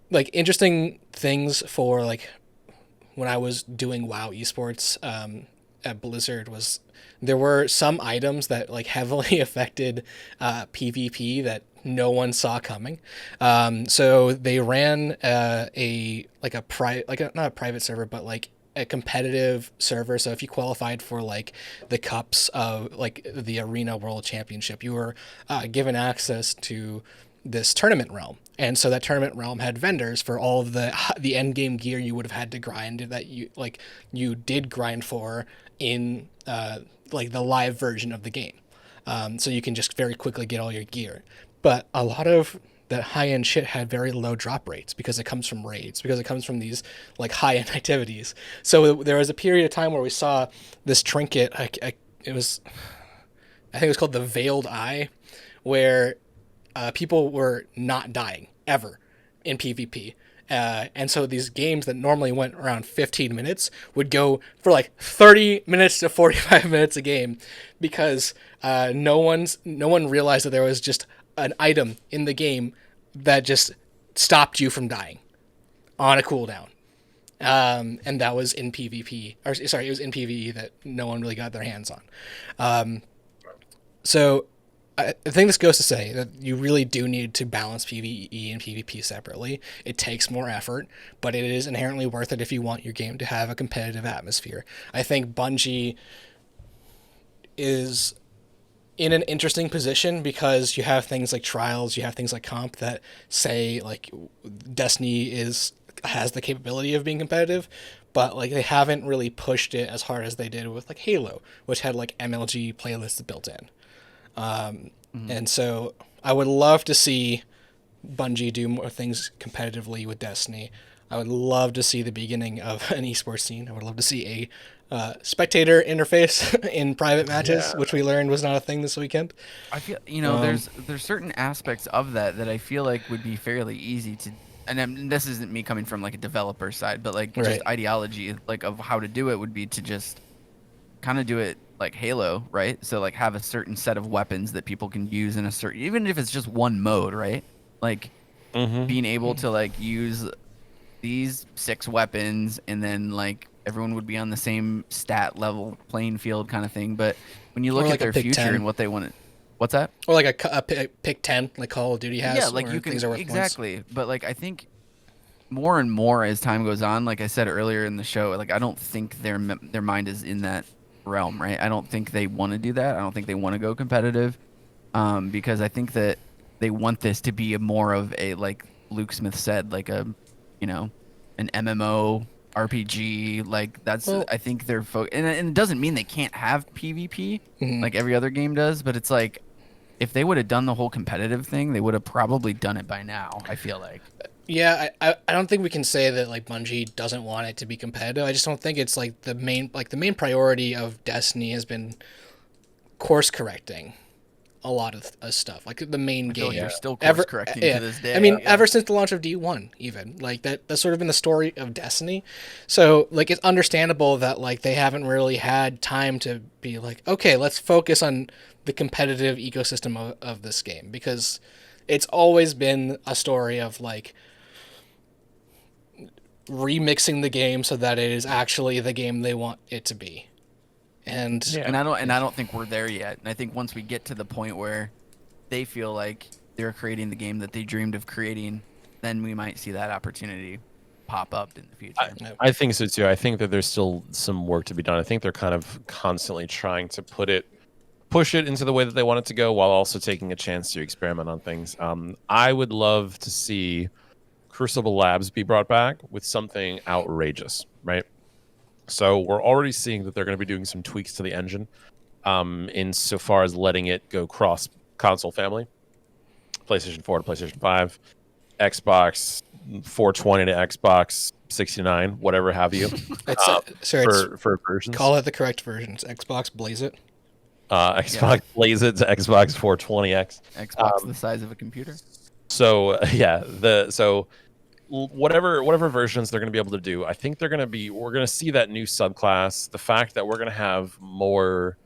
like interesting things for like when I was doing WoW esports at Blizzard, was there were some items that like heavily affected PvP that no one saw coming. So they ran not a private server, but like a competitive server. So if you qualified for like the cups of like the Arena World Championship, you were given access to this tournament realm. And so that tournament realm had vendors for all of the end game gear you would have had to grind, that you did grind for in like the live version of the game. So you can just very quickly get all your gear. But a lot of that high-end shit had very low drop rates because it comes from raids, because it comes from these like high-end activities. So there was a period of time where we saw this trinket. I think it was called the Veiled Eye, where people were not dying ever in PvP. And so these games that normally went around 15 minutes would go for like 30 minutes to 45 minutes a game, because no one realized that there was just an item in the game that just stopped you from dying on a cooldown. And that was in PvP. Or sorry, it was in PvE that no one really got their hands on. So I think this goes to say that you really do need to balance PvE and PvP separately. It takes more effort, but it is inherently worth it if you want your game to have a competitive atmosphere. I think Bungie is in an interesting position because you have things like Trials, you have things like Comp that say like Destiny has the capability of being competitive, but like they haven't really pushed it as hard as they did with like Halo, which had like MLG playlists built in. And so I would love to see Bungie do more things competitively with Destiny. I would love to see the beginning of an esports scene. I would love to see a spectator interface in private matches, which we learned was not a thing this weekend. I feel there's certain aspects of that I feel like would be fairly easy to, and this isn't me coming from like a developer side, but like just ideology like of how to do it would be to just kind of do it like Halo, right? So like have a certain set of weapons that people can use in a certain, even if it's just one mode, right? Like being able to like use these 6 weapons, and then like everyone would be on the same stat level playing field kind of thing. But when you look at their future 10. And what they want to, what's that? Or like a pick 10 like Call of Duty has. Yeah, like you can exactly points. But like I think more and more as time goes on, like I said earlier in the show, like I don't think their mind is in that realm, right? I don't think they want to do that. I don't think they want to go competitive, because I think that they want this to be more of a, like Luke Smith said, like a, an MMO RPG. Like that's Well- I think they're and it doesn't mean they can't have PvP Mhm. like every other game does, but it's like if they would have done the whole competitive thing, they would have probably done it by now. I feel like. Yeah, I don't think we can say that like Bungie doesn't want it to be competitive. I just don't think it's like the main priority of Destiny has been course correcting a lot of stuff. Like the main I feel like game. they're still course correcting to this day. I mean, ever since the launch of D1 even. Like that's sort of been the story of Destiny. So like it's understandable that like they haven't really had time to be like, okay, let's focus on the competitive ecosystem of this game, because it's always been a story of like remixing the game so that it is actually the game they want it to be. And And I don't think we're there yet. And I think once we get to the point where they feel like they're creating the game that they dreamed of creating, then we might see that opportunity pop up in the future. I think so too. I think that there's still some work to be done. I think they're kind of constantly trying to push it into the way that they want it to go, while also taking a chance to experiment on things. I would love to see Crucible Labs be brought back with something outrageous, right? So we're already seeing that they're going to be doing some tweaks to the engine, insofar as letting it go cross console family, PlayStation 4 to PlayStation 5, Xbox 420 to Xbox 69, whatever have you. For versions. Call it the correct version. It's Xbox Blaze it. Xbox Blaze it to Xbox 420X. Xbox the size of a computer. So whatever versions they're going to be able to do, I think we're going to see that new subclass. The fact that we're going to have more,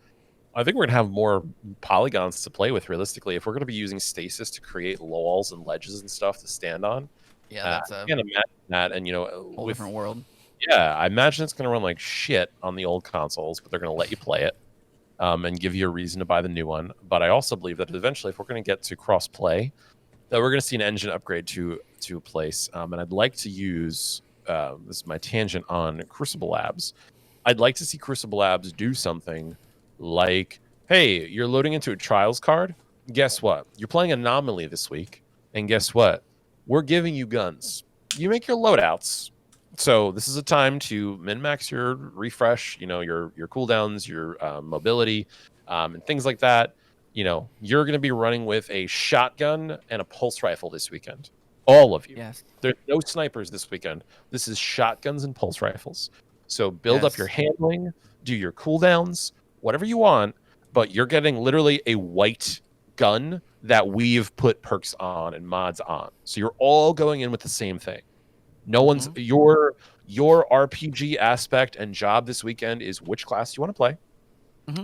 I think we're going to have more polygons to play with. Realistically, if we're going to be using stasis to create walls and ledges and stuff to stand on, yeah, that's I can imagine that. And whole different world. Yeah, I imagine it's going to run like shit on the old consoles, but they're going to let you play it, and give you a reason to buy the new one. But I also believe that eventually, if we're going to get to cross play, that we're going to see an engine upgrade to a place. And I'd like to use this is my tangent on Crucible Labs. I'd like to see Crucible Labs do something like, hey, you're loading into a Trials card. Guess what? You're playing Anomaly this week, and guess what? We're giving you guns. You make your loadouts. So this is a time to min-max your refresh, your cooldowns, your mobility, and things like that. You're going to be running with a shotgun and a pulse rifle this weekend. All of you. Yes. There's no snipers this weekend. This is shotguns and pulse rifles. So build up your handling, do your cooldowns, whatever you want, but you're getting literally a white gun that we've put perks on and mods on. So you're all going in with the same thing. No one's your RPG aspect and job this weekend is which class you want to play,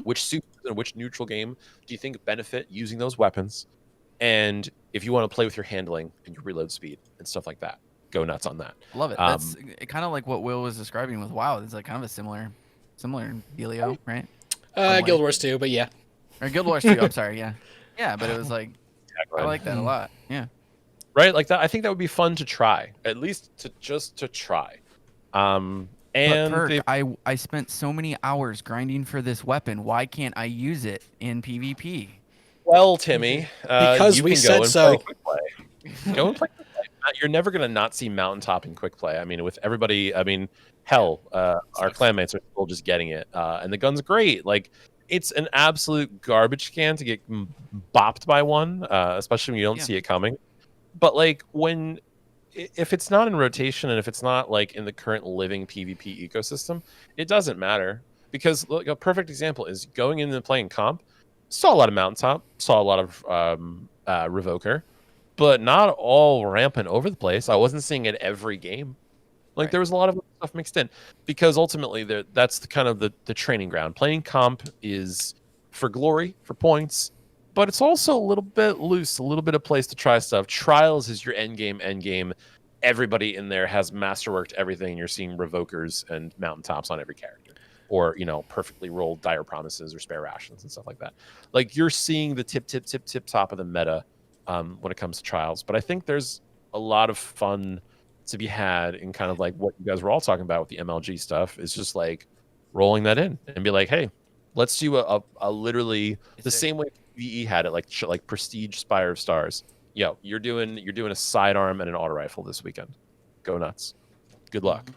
which super and which neutral game do you think benefit using those weapons, and if you want to play with your handling and your reload speed and stuff like that, go nuts on that. Love it. That's kind of like what Will was describing with WoW. It's like kind of a similar dealio, right? Guild Wars 2, but yeah. Or Guild Wars 2. I'm sorry. Yeah, but it was like I like that a lot. Yeah. Right, like that. I think that would be fun to try, at least to try. And but Perk, I spent so many hours grinding for this weapon. Why can't I use it in PvP? Well, Timmy, because we said so. Go and play quick play. You're never gonna not see mountaintop in quick play. I mean, with everybody, hell, our clanmates are still just getting it, and the gun's great. Like, it's an absolute garbage can to get bopped by one, especially when you don't see it coming. But like if it's not in rotation and if it's not like in the current living PvP ecosystem, it doesn't matter, because look, a perfect example is going in and playing comp. Saw a lot of mountaintop, saw a lot of revoker, but not all rampant over the place. I wasn't seeing it every game. Like there was a lot of stuff mixed in, because ultimately that's the kind of the training ground. Playing comp is for glory, for points, but it's also a little bit loose, a little bit of place to try stuff. Trials is your end game. Everybody in there has masterworked everything. You're seeing revokers and mountaintops on every character, or perfectly rolled dire promises or spare rations and stuff like that. Like you're seeing the tip top of the meta when it comes to trials. But I think there's a lot of fun to be had in kind of like what you guys were all talking about with the MLG stuff. Is just like rolling that in and be like, hey, let's do a literally the same way VE had it, like Prestige Spire of Stars. Yo, you're doing a sidearm and an auto rifle this weekend. Go nuts. Good luck.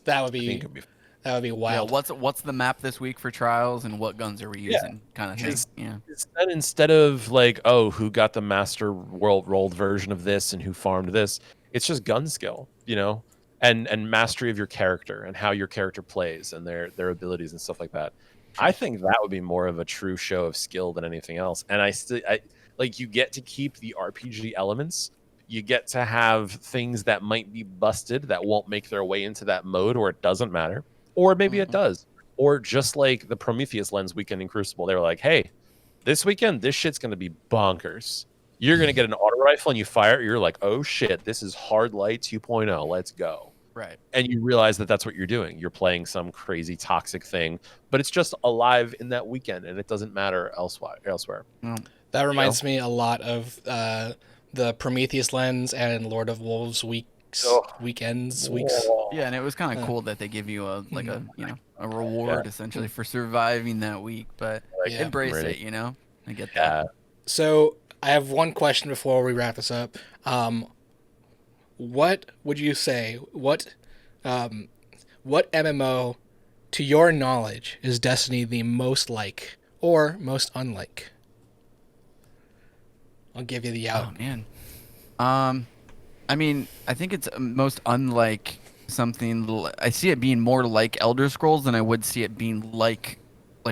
That would I think be it'd be Yeah, wild. what's the map this week for trials, and what guns are we using, kind of thing. Just- Yeah. instead of like, oh, who got the master world rolled version of this and who farmed this, it's just gun skill, and mastery of your character and how your character plays and their abilities and stuff like that. I think that would be more of a true show of skill than anything else. And I like, you get to keep the RPG elements. You get to have things that might be busted that won't make their way into that mode, or it doesn't matter, or maybe it does. Or just like the Prometheus lens weekend in Crucible, they were like, hey, this weekend, this shit's going to be bonkers. You're going to get an auto rifle and you fire it. You're like, oh shit, this is Hard Light 2.0. Let's go. Right. And you realize that that's what you're doing. You're playing some crazy toxic thing, but it's just alive in that weekend and it doesn't matter elsewhere. That reminds me a lot of the Prometheus lens and Lord of Wolves weeks. Yeah, and it was kind of cool that they give you a reward essentially for surviving that week, but embrace it, I get that. So I have one question before we wrap this up. What would you say? What MMO, to your knowledge, is Destiny the most like or most unlike? I'll give you the out. Oh man. I mean, I think it's most unlike something. I see it being more like Elder Scrolls than I would see it being like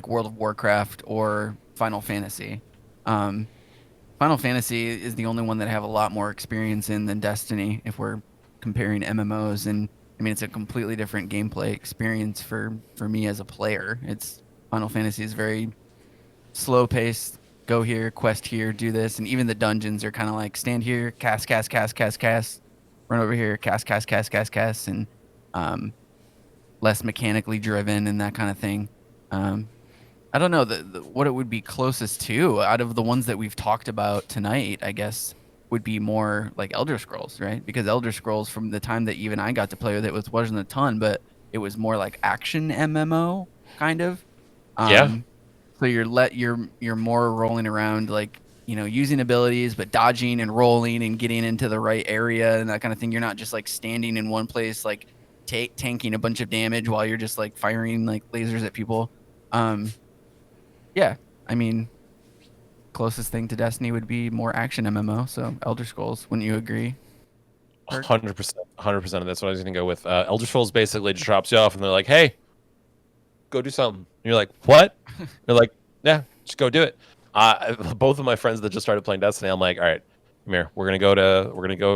World of Warcraft or Final Fantasy. Final Fantasy is the only one that I have a lot more experience in than Destiny, if we're comparing MMOs. And I mean, it's a completely different gameplay experience for me as a player. Final Fantasy is very slow paced. Go here, quest here, do this, and even the dungeons are kind of like stand here, cast, run over here, cast, and less mechanically driven and that kind of thing. I don't know what it would be closest to out of the ones that we've talked about tonight. I guess would be more like Elder Scrolls, right? Because Elder Scrolls, from the time that even I got to play with it, wasn't a ton, but it was more like action MMO kind of. So you're more rolling around, like, using abilities, but dodging and rolling and getting into the right area and that kind of thing. You're not just like standing in one place, like tanking a bunch of damage while you're just like firing like lasers at people. Yeah, I mean, closest thing to Destiny would be more action MMO. So Elder Scrolls, wouldn't you agree? 100%. That's what I was going to go with. Elder Scrolls basically just drops you off and they're like, hey, go do something. And you're like, what? They're like, yeah, just go do it. Both of my friends that just started playing Destiny, I'm like, all right, come here. We're gonna go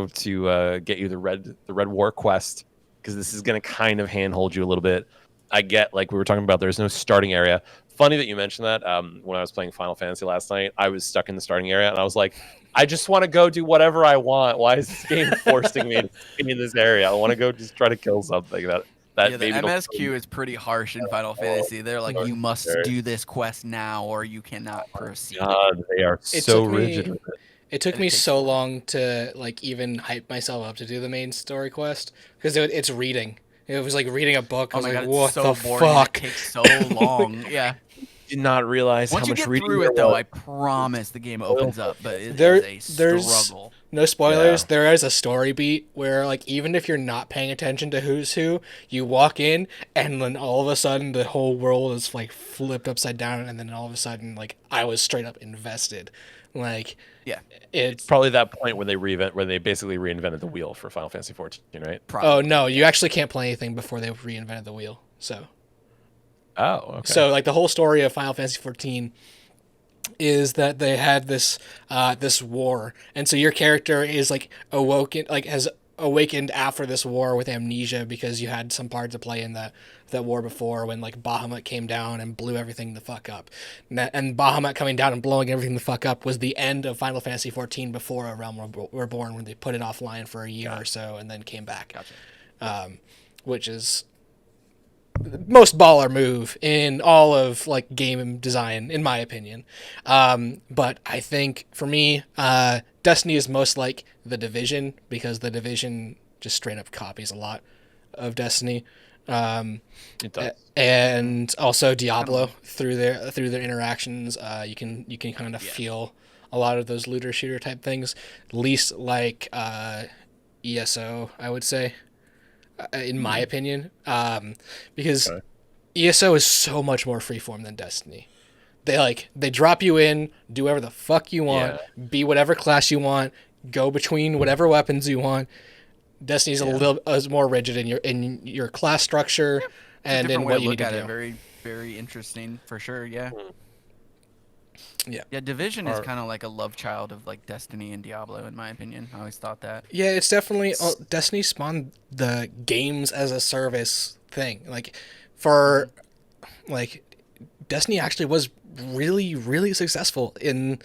to get you the red war quest, because this is gonna kind of handhold you a little bit. I get, like we were talking about, there's no starting area. Funny that you mentioned that. When I was playing Final Fantasy last night, I was stuck in the starting area and I was like, I just want to go do whatever I want. Why is this game forcing me to be in this area? I want to go just try to kill something. The MSQ is pretty harsh in Final Fantasy. They're like, you must do this quest now or you cannot proceed. God, they are so rigid with it. It took me so long to like even hype myself up to do the main story quest, because it's reading. It was like reading a book. I was like, what the fuck? It takes so long. Yeah. Did not realize Once how much you get reading through it, though, I promise the game opens up, but it is a struggle. No spoilers. Yeah. There is a story beat where, like, even if you're not paying attention to who's who, you walk in and then all of a sudden the whole world is like flipped upside down, and then all of a sudden, like, I was straight up invested. Like, yeah, it's probably that point when they basically reinvented the wheel for Final Fantasy 14, right? Probably. Oh no, you actually can't play anything before they reinvented the wheel. So. Oh, okay. So, like, the whole story of Final Fantasy 14 is that they had this war, and so your character is like has awakened after this war with amnesia, because you had some part to play in that war before, when like Bahamut came down and blew everything the fuck up. And Bahamut coming down and blowing everything the fuck up was the end of Final Fantasy 14 before A Realm Reborn, when they put it offline for a year or so and then came back. Gotcha. Which is the most baller move in all of like game design, in my opinion. But I think for me, Destiny is most like The Division, because The Division just straight up copies a lot of Destiny. It does. And also Diablo, through their interactions, you can kind of feel a lot of those looter shooter type things, least like ESO, I would say. in my opinion, because Okay. ESO is so much more freeform than Destiny. They drop you in, do whatever the fuck you want, be whatever class you want, go between whatever weapons you want. Destiny's a little more rigid in your class structure and in what you need to do. Very, very interesting for sure. Yeah. Yeah. Yeah. Division is kind of like a love child of like Destiny and Diablo, in my opinion. I always thought that. Yeah, it's definitely Destiny spawned the games as a service thing. Like for like Destiny actually was really, really successful in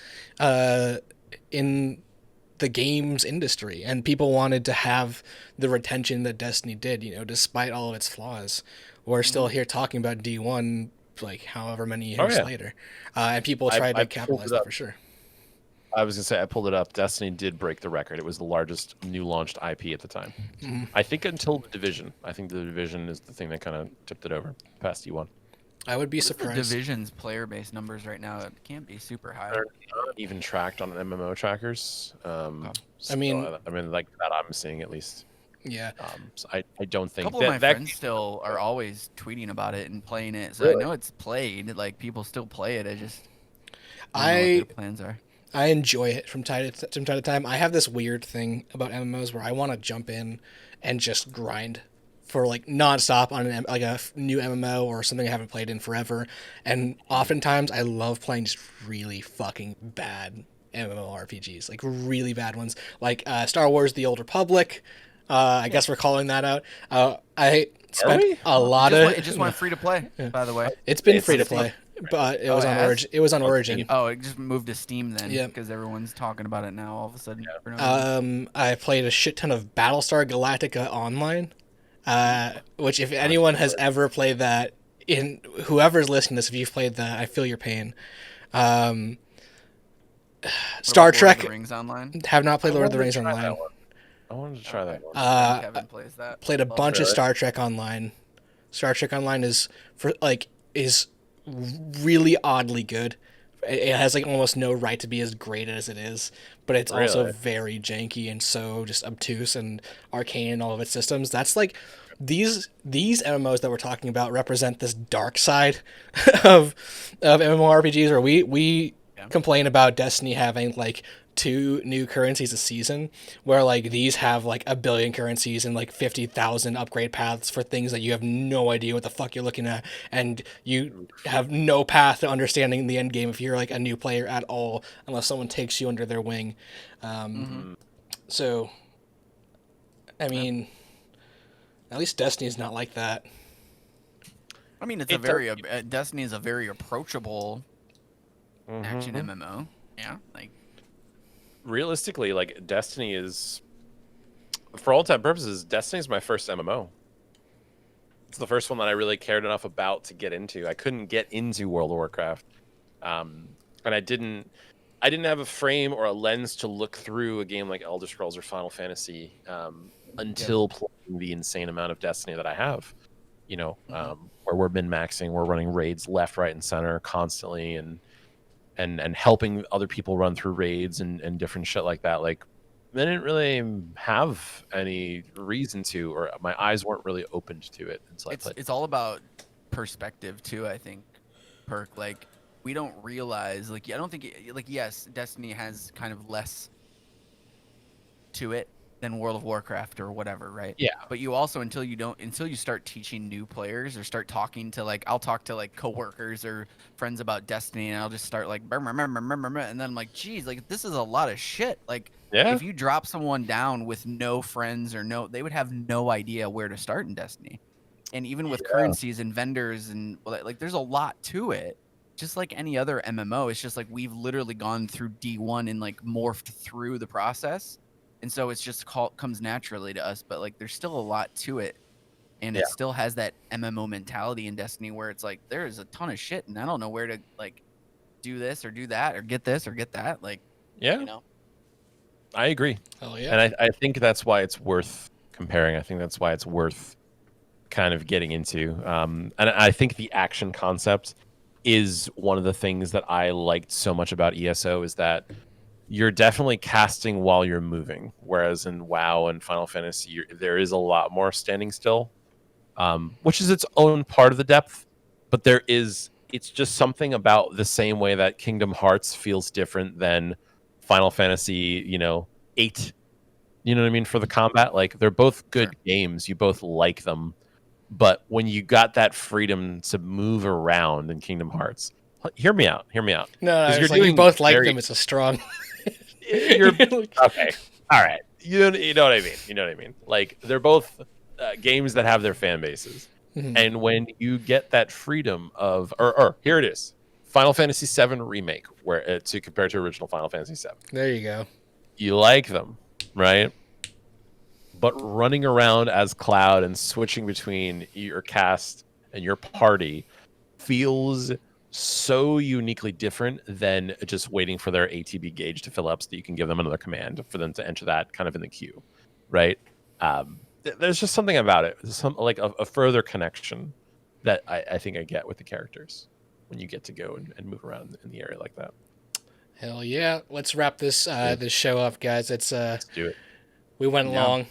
the games industry, and people wanted to have the retention that Destiny did, despite all of its flaws. We're still here talking about D1 like however many years later, and people tried to capitalize that for sure. I was gonna say, I pulled it up. Destiny did break the record. It was the largest new launched IP at the time. I think until the Division. I think the Division is the thing that kind of tipped it over past D1. I would be surprised. The Division's player base numbers right now, it can't be super high. They're not even tracked on MMO trackers. I mean, like that I'm seeing at least. Yeah. So I don't think a couple of my friends still are always tweeting about it and playing it, so really? I know it's played. Like people still play it. I just don't know what their plans are. I enjoy it from time to time. I have this weird thing about MMOs where I want to jump in and just grind for like nonstop on a new MMO or something I haven't played in forever. And oftentimes I love playing just really fucking bad MMORPGs, like really bad ones, like Star Wars: The Old Republic. I guess we're calling that out. I spent a lot of. It just went free to play, by the way. It's been free to play. But it was on Origin. It was on Origin. Oh, it just moved to Steam then. Yeah. Because everyone's talking about it now all of a sudden. I played a shit ton of Battlestar Galactica Online, which if anyone has ever played that, whoever's listening to this, if you've played that, I feel your pain. Star Trek. Lord of the Rings Online? Have not played Lord of the Rings Online. I wanted to try that one. Kevin plays that. Played a bunch of Star Trek Online. Star Trek Online is really oddly good. It has like almost no right to be as great as it is, but it's also very janky and so just obtuse and arcane in all of its systems. That's like these MMOs that we're talking about represent this dark side of MMORPGs, where we complain about Destiny having like 2 new currencies a season, where like these have like 1 billion currencies and like 50,000 upgrade paths for things that you have no idea what the fuck you're looking at, and you have no path to understanding the end game if you're like a new player at all, unless someone takes you under their wing. So, I mean, at least Destiny is not like that. I mean, Destiny is a very approachable action MMO. Yeah, like. Realistically, like Destiny is, for all intents and purposes, Destiny is my first MMO. It's the first one that I really cared enough about to get into. I couldn't get into World of Warcraft, and I didn't have a frame or a lens to look through a game like Elder Scrolls or Final Fantasy until playing the insane amount of Destiny that I have. Where we're min-maxing, we're running raids left, right, and center constantly, and helping other people run through raids and different shit like that. Like, I didn't really have any reason to, or my eyes weren't really opened to it until I played. It's all about perspective too, I think. Perk, like, we don't realize, like, I don't think, yes, Destiny has kind of less to it than World of Warcraft or whatever, right? Yeah. But you also, until you start teaching new players or start talking to, like, I'll talk to like coworkers or friends about Destiny, and I'll just start like, and then I'm like, geez, like, this is a lot of shit. Like, if you drop someone down with no friends they would have no idea where to start in Destiny. And even with currencies and vendors and like, there's a lot to it. Just like any other MMO, it's just like we've literally gone through D1 and like morphed through the process. And so it's just comes naturally to us, but like there's still a lot to it, and it still has that MMO mentality in Destiny where it's like there's a ton of shit, and I don't know where to like do this or do that or get this or get that. Like, I agree. Oh yeah, and I think that's why it's worth comparing. I think that's why it's worth kind of getting into. And I think the action concept is one of the things that I liked so much about ESO, is that you're definitely casting while you're moving, whereas in WoW and Final Fantasy, there is a lot more standing still, which is its own part of the depth. But it's just something about the same way that Kingdom Hearts feels different than Final Fantasy, 8. You know what I mean? For the combat, like they're both good games. You both like them, but when you got that freedom to move around in Kingdom Hearts, hear me out. No, Because it's like you both like them. It's a strong. You're okay. All right. You know what I mean. You know what I mean. Like they're both games that have their fan bases, and when you get that freedom of, or here it is, Final Fantasy VII remake, where to compare to original Final Fantasy VII. There you go. You like them, right? But running around as Cloud and switching between your cast and your party feels so uniquely different than just waiting for their ATB gauge to fill up so that you can give them another command for them to enter that kind of in the queue, right? There's just something about it, like a further connection that I think I get with the characters when you get to go and move around in the area like that. Hell yeah! Let's wrap this this show up, guys. Let's do it. We went long.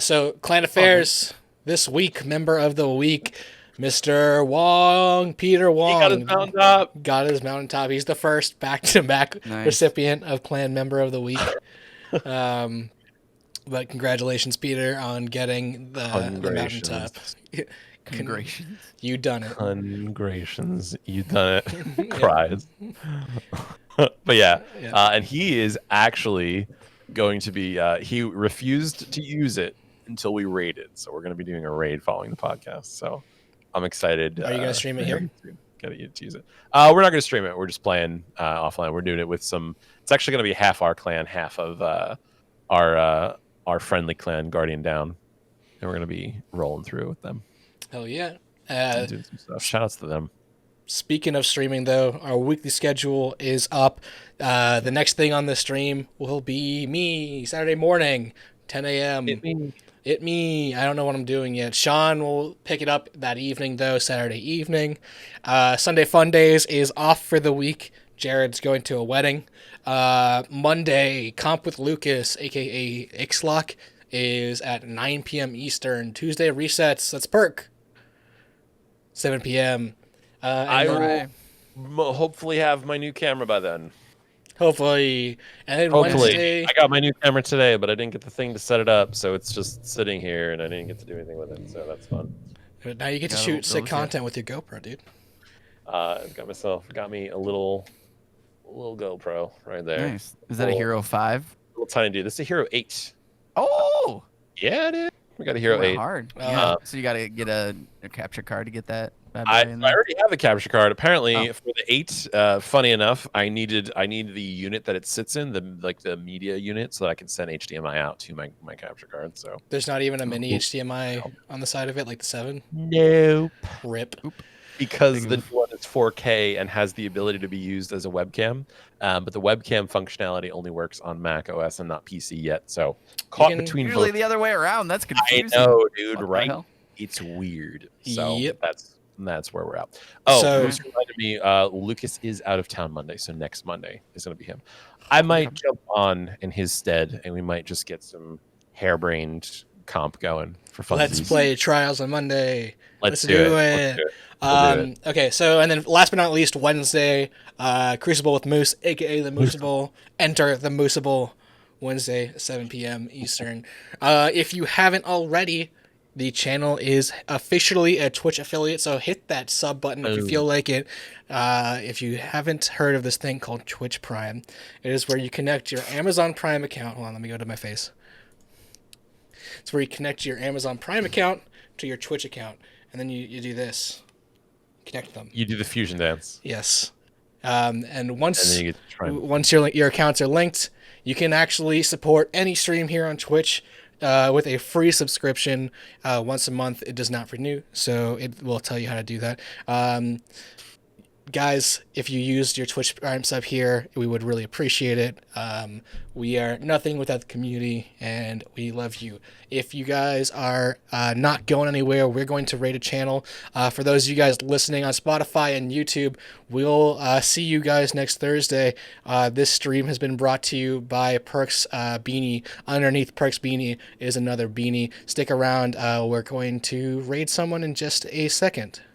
So Clan Affairs this week, member of the week, Mr. Wong, Peter Wong. He got his mountaintop. Got his mountaintop. He's the first back-to-back recipient of Clan Member of the Week. But congratulations, Peter, on getting the mountaintop. Congratulations. You done it. Congratulations. You done it. Cries. But yeah. And he is actually going to be he refused to use it until we raided, so we're going to be doing a raid following the podcast, so I'm excied. Are you going to stream it here? Get you to use it. We're not going to stream it. We're just playing offline. We're doing it with some. It's actually going to be half our clan, half of our friendly clan, Guardian Down, and we're going to be rolling through with them. Hell yeah. Doing some stuff. Shout outs to them. Speaking of streaming, though, our weekly schedule is up. The next thing on the stream will be me, Saturday morning, 10 a.m. It me. I don't know what I'm doing yet. Sean will pick it up that evening, though, Saturday evening. Sunday Fun Days is off for the week. Jared's going to a wedding. Monday, Comp with Lucas, a.k.a. Ixlock, is at 9 p.m. Eastern. Tuesday, Resets. That's Perk. 7 p.m. I will hopefully have my new camera by then. Hopefully. And then hopefully. Wednesday... I got my new camera today, but I didn't get the thing to set it up, so it's just sitting here, and I didn't get to do anything with it, so that's fun. Now you get to shoot sick content with your GoPro, dude. Got me a little GoPro right there. Nice. Is that a Hero 5? Little tiny dude. This is a Hero 8. Oh! Yeah, dude. We got a Hero 8. Hard. So you got to get a capture card to get that. I already have a capture card. Apparently, for the 8, funny enough, I need the unit that it sits in, the media unit, so that I can send HDMI out to my capture card. So there's not even a mini HDMI on the side of it, like the 7. Nope. Rip. Because the new one is 4K and has the ability to be used as a webcam, but the webcam functionality only works on Mac OS and not PC yet. So caught between usually both. the other way around. That's confusing. I know, dude. Right? It's weird. So that's where we're at. Oh, so this reminded me, Lucas is out of town Monday, so next Monday is going to be him. I might jump on in his stead, and we might just get some harebrained comp going for fun. Let's play Trials on Monday. Let's do it. Okay, so and then last but not least, Wednesday, Crucible with Moose, aka the Mooseable. Enter the Mooseable Wednesday, 7 p.m. Eastern. If you haven't already, the channel is officially a Twitch affiliate, so hit that sub button if you feel like it. If you haven't heard of this thing called Twitch Prime, it is where you connect your Amazon Prime account. Hold on, let me go to my face. It's where you connect your Amazon Prime account to your Twitch account, and then you do this. Connect them. You do the fusion dance. Yes. And once you get to try your accounts are linked, you can actually support any stream here on Twitch with a free subscription once a month. It does not renew, so it will tell you how to do that. guys, if you used your Twitch Prime sub here, we would really appreciate it. We are nothing without the community, and we love you. If you guys are not going anywhere, we're going to rate a channel. For those of you guys listening on Spotify and YouTube, we'll see you guys next Thursday. This stream has been brought to you by Perk's beanie. Underneath Perk's beanie is another beanie. Stick around. We're going to raid someone in just a second.